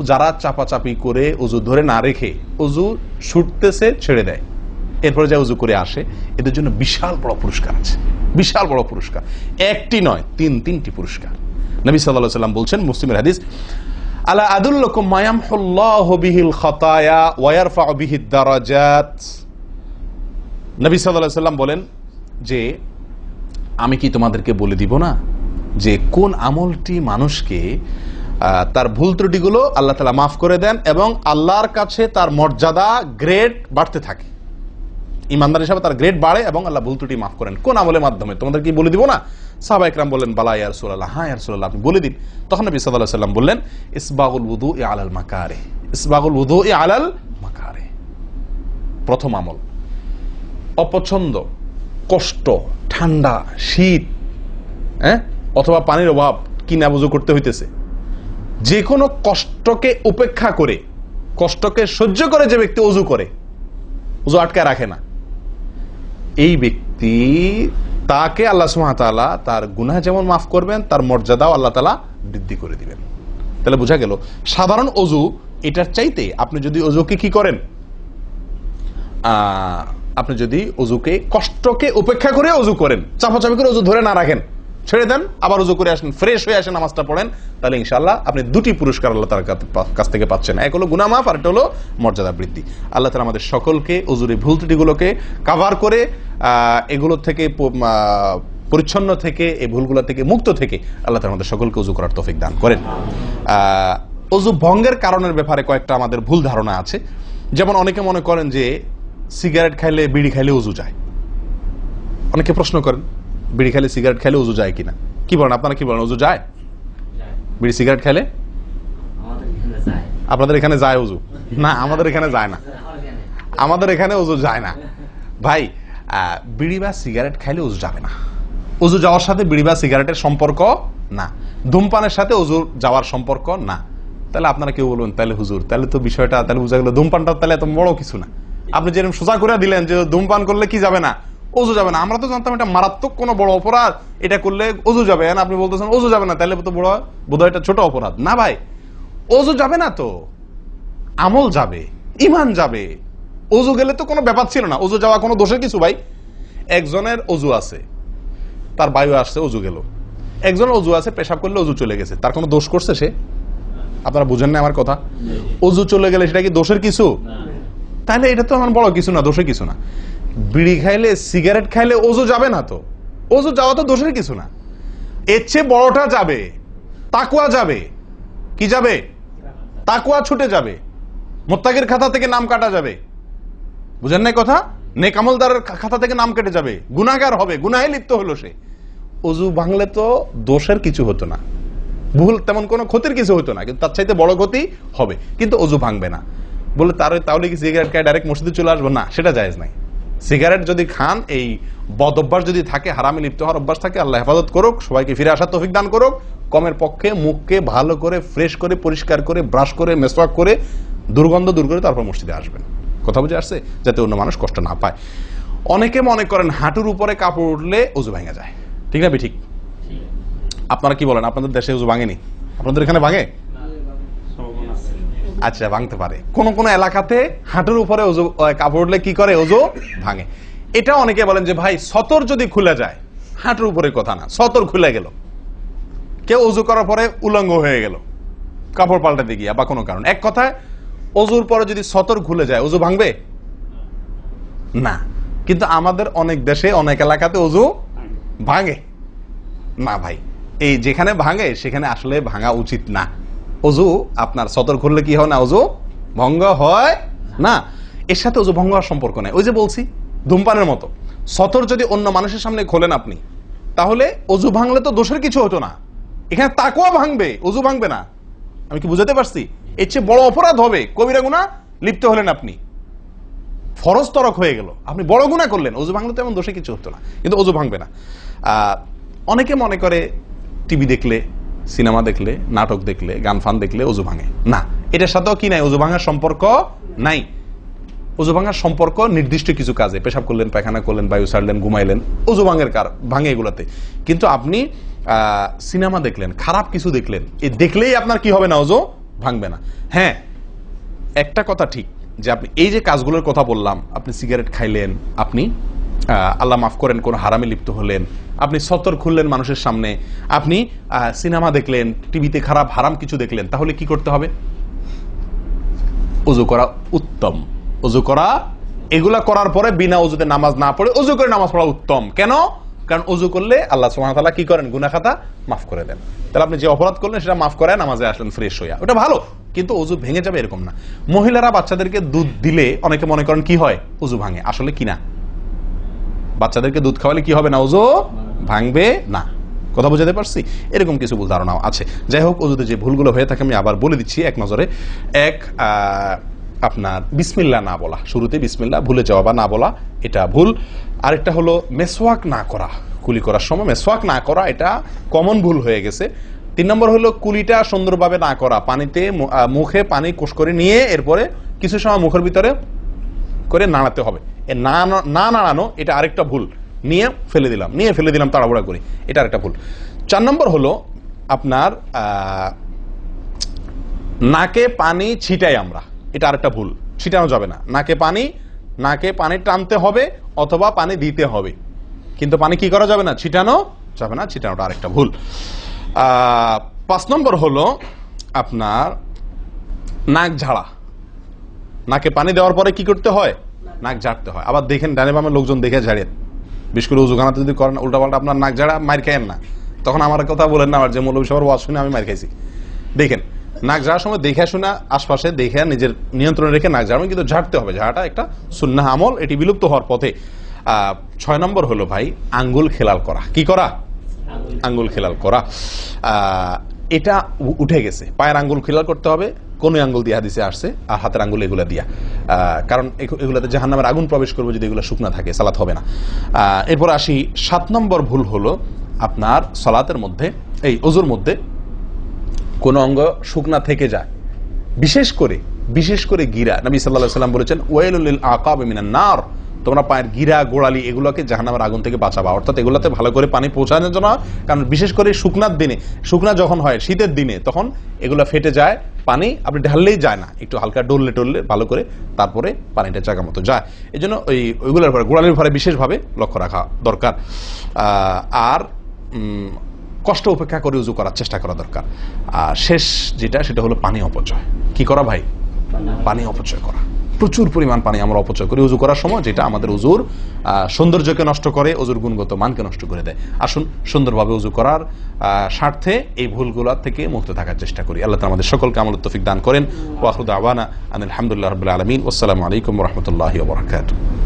যারা চাপাচাপি করে অজু ধরে না রেখে অজু ছুটতেছে, ছেড়ে দেয়, এরপরে যা উজু করে আসে, এদের জন্য বিশাল বড় পুরস্কার আছে, বিশাল বড় পুরস্কার, একটি নয়, তিনটি পুরস্কার। নবী সাল্লাল্লাহু আলাইহি ওয়াসাল্লাম বলছেন, মুসলিমের হাদিস, আলা আদুল্লুকুম মা ইয়ামহুল্লাহু বিহিল খাতায়া ওয়া ইয়ারফাউ বিহিদ দারাজাত। নবী সাল্লাল্লাহু আলাইহি ওয়াসাল্লাম বলেন যে, আমি কি তোমাদেরকে বলে দিব না যে কোন আমলটি মানুষকে তার ভুল ত্রুটিগুলো আল্লাহ তাআলা মাফ করে দেন এবং আল্লাহর কাছে তার মর্যাদা, গ্রেড বাড়তে থাকে, ইমানদার হিসাবে তার গ্রেড বাড়ে এবং আল্লাহ ভুল ত্রুটি মাফ করেন। কোন আমলের মাধ্যমে? তোমাদের কি বলে দিব না? সাহাবা ইকরাম বললেন, বালা ইয়া রাসূলুল্লাহ, হ্যাঁ ইয়া রাসূলুল্লাহ, আপনি বলে দিন। তখন নবী সাল্লাল্লাহু আলাইহি ওয়াসাল্লাম বললেন, ইসবাগুল wudu'i আলাল মাকারিহ, ইসবাগুল wudu'i আলাল মাকারিহ। প্রথম আমল, অপছন্দ, কষ্ট, ঠান্ডা, শীত, অথবা পানির অভাব, কিনা বুঝু করতে হইতেছে, যে কোনো কষ্টকে উপেক্ষা করে, কষ্টকে সহ্য করে যে ব্যক্তি অজু করে, অজু আটকায় রাখে না, এই ব্যক্তি, তাকে আল্লাহ সুবহানাহু ওয়া তাআলা তার গুনাহ যেমন মাফ করবেন, তার মর্যাদাও আল্লাহ তাআলা বৃদ্ধি করে দিবেন। তাহলে বোঝা গেল, সাধারণ অজু এটার চাইতে আপনি যদি অজুকে কি করেন, আপনি যদি অজুকে, কষ্টকে উপেক্ষা করে অজু করেন, চাপাচাপি করে অজু ধরে না রাখেন, ছেড়ে দেন, আবার উজু করে আসেন, ফ্রেশ হয়ে আসেন, নামাজটা পড়েন, তাহলে ইনশাআল্লাহ আপনি দুটি পুরস্কার আল্লাহ তাআলার কাছ থেকে পাচ্ছেন। এক হলো গুনাহ মাফ, আর একটা হলো মর্যাদা বৃদ্ধি। আল্লাহ তাআলা আমাদের সকলকে অজুর ভুল ত্রুটিগুলোকে কভার করে এগুলো থেকে পরিচ্ছন্ন থেকে, এই ভুলগুলো থেকে মুক্ত থেকে আল্লাহ তাআলা আমাদের সকলকে অজু করার তৌফিক দান করেন। অজু ভঙ্গের কারণের ব্যাপারে কয়েকটা আমাদের ভুল ধারণা আছে। যেমন অনেকে মনে করেন যে সিগারেট খাইলে, বিড়ি খাইলে অজু যায়। অনেকে প্রশ্ন করেন, বিড়ি খাইলে, সিগারেট খাইলে অজু যায় কিনা? কি বলেন আপনারা, কি বলেন, অজু যায়? বিড়ি সিগারেট খাইলে আপনাদের এখানে যায় অজু? না, আমাদের এখানে যায় না, আমাদের এখানে অজু যায় না ভাই। বিড়ি বা সিগারেট খাইলে অজু যাবে না। অজু যাওয়ার সাথে বিড়ি বা সিগারেটের সম্পর্ক না, ধূমপানের সাথে অজু যাওয়ার সম্পর্ক না। তাহলে আপনারা কেউ বলবেন, তাহলে হুজুর, তাহলে তো বিষয়টা তাহলে বোঝা গেল ধূমপানটা তাহলে এত বড় কিছু না। আপনি যেরকম সোজা করে দিলেন যে ধূমপান করলে কি যাবে না, ওযু যাবে না। আমরা তো জানতাম এটা মারাত্মক কোনো বড় অপরাধ, এটা করলে ওযু যাবে, আপনি বলতেছেন ওযু যাবে না, তাহলে তো বোধহয় এটা ছোট অপরাধ। না ভাই, ওযু যাবে না তো, আমল যাবে, ঈমান যাবে। ওযু গেলে তো কোনো ব্যাপার ছিল না, ওযু যাওয়া কোনো দোষের কিছু ভাই। একজনের ওযু আছে, তার বায়ু আসছে, ওযু গেল। একজনের ওযু আছে, পেশাব করলে ওযু চলে গেছে, তার কোনো দোষ করছে সে? আপনারা বুঝেন না আমার কথা? ওযু চলে গেলে সেটা কি দোষের কিছু? তাহলে এটা তো আমার বড় কিছু না, দোষের কিছু না। বিড়ি খাইলে, সিগারেট খাইলে ওযু যাবে না তো, ওযু যাওয়া তো দোষের কিছু না। এর চেয়ে বড়টা যাবে, তাকওয়া যাবে। কি যাবে? তাকওয়া ছুটে যাবে, মুত্তাকির খাতা থেকে নাম কাটা যাবে। বুঝেন না কথা? নেক আমলদারের খাতা থেকে নাম কেটে যাবে, গুনাহগার হবে, গুনাহে লিপ্ত হলো সে। ওযু ভাঙলে তো দোষের কিছু হতো না, ভুল তেমন কোনো ক্ষতির কিছু হতো না, কিন্তু তার চাইতে বড় ক্ষতি হবে। কিন্তু ওযু ভাঙবে না বলে তাহলে কি সিগারেট খায় ডাইরেক্ট মসজিদে চলে আসবো? না, সেটা জায়েজ নাই। সিগারেট যদি খান, এই বদ অভ্যাস যদি থাকে, হারামে লিপ্ত হওয়ার অভ্যাস থাকে, আল্লাহ হেফাজত করুক, সবাইকে ফিরে আসার তৌফিক দান করুক। কমের পক্ষে মুখকে ভালো করে ফ্রেশ করে পরিষ্কার করে ব্রাশ করে মেসওয়াক করে দুর্গন্ধ দূর করে তারপর মসজিদে আসবেন। কথা বুঝে আসছে? যাতে অন্য মানুষ কষ্ট না পায়। অনেকে মনে করেন হাঁটুর উপরে কাপড় উঠলে ওযু ভেঙে যায়, ঠিক না? ঠিক। আপনারা কি বলেন? আপনাদের দেশে ওযু ভাঙেনি? আপনাদের এখানে ভাঙে? আচ্ছা, ভাঙতে পারে। কোন কোন এলাকাতে হাঁটুর উপরে ওযু কাপড় উঠলে কি করে? ওযু ভাঙে। এটা অনেকে বলেন যে ভাই সতর যদি খুলে যায়, হাঁটুর উপরে কথা না, সতর খুলে গেল, কেউ ওযু করার পরে উলঙ্গ হয়ে গেল কাপড় পাল্টাতে গিয়া বা কোনো কারণ, এক কথায় ওযুর পরে যদি সতর খুলে যায় ওযু ভাঙবে না। কিন্তু আমাদের অনেক দেশে অনেক এলাকাতে ওযু ভাঙে না ভাই। এই যেখানে ভাঙে সেখানে আসলে ভাঙা উচিত না। ওযু আপনার সতর খুললে কি হয় না? ওযু ভঙ্গ হয় না। এর সাথে ওযু ভঙ্গ হওয়ার সম্পর্ক নাই। ওই যে বলছি, ধূমপানের মতো সতর যদি অন্য মানুষের সামনে খোলেন আপনি, তাহলে ওযু ভাঙলে তো দোষের কিছু হতো না। এখানে তাকওয়া ভাঙবে, ওযু ভাঙবে না। আমি কি বুঝাতে পারছি? এর চেয়ে বড় অপরাধ হবে, কবিরা গুনাহ লিপ্ত হলেন আপনি, ফরজ তরক হয়ে গেল, আপনি বড় গুনাহ করলেন। ওযু ভাঙলে তো এমন দোষে কিছু হতো না, কিন্তু ওযু ভাঙবে না। অনেকে মনে করে টিভি দেখলে, সিনেমা দেখলে, নাটক দেখলে, গান ফান দেখলে ওযু ভাঙে না। এটার সাথেও কি নাই? ওযু ভাঙার সম্পর্ক নাই। ওযু ভাঙার সম্পর্ক নির্দিষ্ট কিছু কাজে, পেশাব করলেন, পায়খানা করলেন, বায়ু ছাড়লেন, ঘুমাইলেন, ওযু ভাঙে এগুলাতে। কিন্তু আপনি সিনেমা দেখলেন, খারাপ কিছু দেখলেন, এই দেখলেই আপনার কি হবে না? ওযু ভাঙবে না। হ্যাঁ, একটা কথা ঠিক যে আপনি এই যে কাজগুলোর কথা বললাম, আপনি সিগারেট খাইলেন, আপনি আল্লাহ মাফ করেন কোন হারামে লিপ্ত হলেন, আপনি সতর খুললেন মানুষের সামনে, আপনি সিনেমা দেখলেন, টিভিতে খারাপ হারাম কিছু দেখলেন, তাহলে কি করতে হবে? ওযু করা উত্তম। ওযু করা, এগুলা করার পরে বিনা ওযুতে নামাজ না পড়ে ওযু করে নামাজ পড়া উত্তম। কেন? কারণ ওযু করলে আল্লাহ সুবহানাহু ওয়া তাআলা কি করেন? গুনাহ খাতা মাফ করে দেন। তাহলে আপনি যে অপরাধ করলেন সেটা মাফ করে নামাজে আসলেন ফ্রেশ হইয়া, ওটা ভালো। কিন্তু ওযু ভেঙে যাবে এরকম না। মহিলারা বাচ্চাদেরকে দুধ দিলে অনেকে মনে করেন কি হয়? ওযু ভাঙে। আসলে কি না, বাচ্চাদেরকে দুধ খাওয়ালে কি হবে না? ওযু ভাঙবে না। কথা বুঝাতে পারছি? এরকম কিছু ভুল ধারণাও আছে। যাই হোক, ওযুতে যে ভুলগুলো হয়ে থাকে আমি আবার বলে দিচ্ছি এক নজরে। এক, আপনার বিসমিল্লাহ না বলা, শুরুতে বিসমিল্লাহ ভুলে যাওয়া বা না বলা, এটা ভুল। আরেকটা হলো মেসওয়াক না করা, কুলি করার সময় মেসওয়াক না করা, এটা কমন ভুল হয়ে গেছে। 3 নম্বর হলো কুলিটা সুন্দরভাবে না করা, পানিতে মুখে পানি কোষ করে নিয়ে এরপরে কিছু সময় মুখের ভিতরে করে নাড়াতে হবে। না নাড়ানো, এটা আরেকটা ভুল। নিয়ে ফেলে দিলাম তাড়াহুড়া করে, এটা আরেকটা ভুল। 4 নম্বর হলো আপনার নাকে পানি ছিটাই আমরা, এটা আরেকটা ভুল। ছিটানো যাবে না নাকে পানি টানতে হবে অথবা পানি দিতে হবে, কিন্তু পানি কি করা যাবে না? ছিটানো যাবে না, ছিটানোটা আরেকটা ভুল। 5 নম্বর হলো আপনার নাক ঝাড়া। নাকে পানি দেওয়ার পরে কি করতে হয়? নাক ঝাড়তে হয়। আবার দেখেন ডানে বামে লোকজন দেখে ঝাড়েন, বিশেষ করে উজুখানাতে যদি করেন উল্টাপাল্টা আপনার নাক ঝাড়া, মার খাইয়েন না। তখন আমার কথা বলেন না, আমার যে মৌলভী সাহেবের ওয়াজ শুনে আমি মার খাইছি। দেখেন, নাক ঝাড়ার সময় দেখে শোনা, আশপাশে দেখে নিজের নিয়ন্ত্রণে রেখে নাক ঝাড়বেন, কিন্তু ঝাড়তে হবে। ঝাড়াটা একটা সুন্নাহ আমল, এটি বিলুপ্ত হওয়ার পথে। 6 নম্বর হলো ভাই আঙ্গুল খেলাল করা। কি করা? আঙ্গুল খেলাল করা। এটা উঠে গেছে। পায়ের আঙ্গুল খেলাল করতে হবে, কোন আঙ্গুল দিয়ে হাদিসে আসছে, আর হাতের আঙ্গুল এগুলা দিয়া, কারণ এগুলাতে জাহান্নামের আগুন প্রবেশ করবে যদি এগুলো শুকনা থাকে, সালাত হবে না। এরপর আসি 7 নম্বর ভুল হলো আপনার সালাতের মধ্যে, এই ওযুর মধ্যে কোন অঙ্গ শুকনা থেকে যায়, বিশেষ করে গিরা। নবী সাল্লাল্লাহু আলাইহি ওয়াসাল্লাম বলেছেন ওয়াইলুল লিল আকাব মিনান নার, তোমরা পায়ের গিরা গোড়ালি এগুলোকে জাহান্নামের আগুন থেকে বাঁচাবা, অর্থাৎ এগুলোতে ভালো করে পানি পৌঁছানোর জন্য। কারণ বিশেষ করে শুকনার দিনে, শুকনা যখন হয় শীতের দিনে, তখন এগুলো ফেটে যায়, পানি আপনি ঢাললেই যায় না, একটু হালকা ডললে টললে ভালো করে তারপরে পানিটা জায়গা মতো যায়। এই জন্য ওইগুলোর পরে গোড়ালির পরে বিশেষভাবে লক্ষ্য রাখা দরকার। আর কষ্ট উপেক্ষা করে উজু করার চেষ্টা করা দরকার। আর শেষ যেটা, সেটা হলো পানি অপচয়। কি করা ভাই? পানি অপচয় করা। প্রচুর পরিমাণ পানি আমরা অপচয় করি উজু করার সময়, যেটা আমাদের উজুর সৌন্দর্যকে নষ্ট করে, উজুর গুণগত মানকে নষ্ট করে দেয়। আসুন সুন্দরভাবে উজু করার স্বার্থে এই ভুলগুলো থেকে মুক্ত থাকার চেষ্টা করি। আল্লাহ তাআলা আমাদের সকলকে আমল তৌফিক দান করেন। ওয়া আখিরু দাওয়ানা আনিল হামদুলিল্লাহি রাব্বিল আলামিন। ওয়াসসালামু আলাইকুম ওয়া রাহমাতুল্লাহি ওয়া বারাকাতুহু।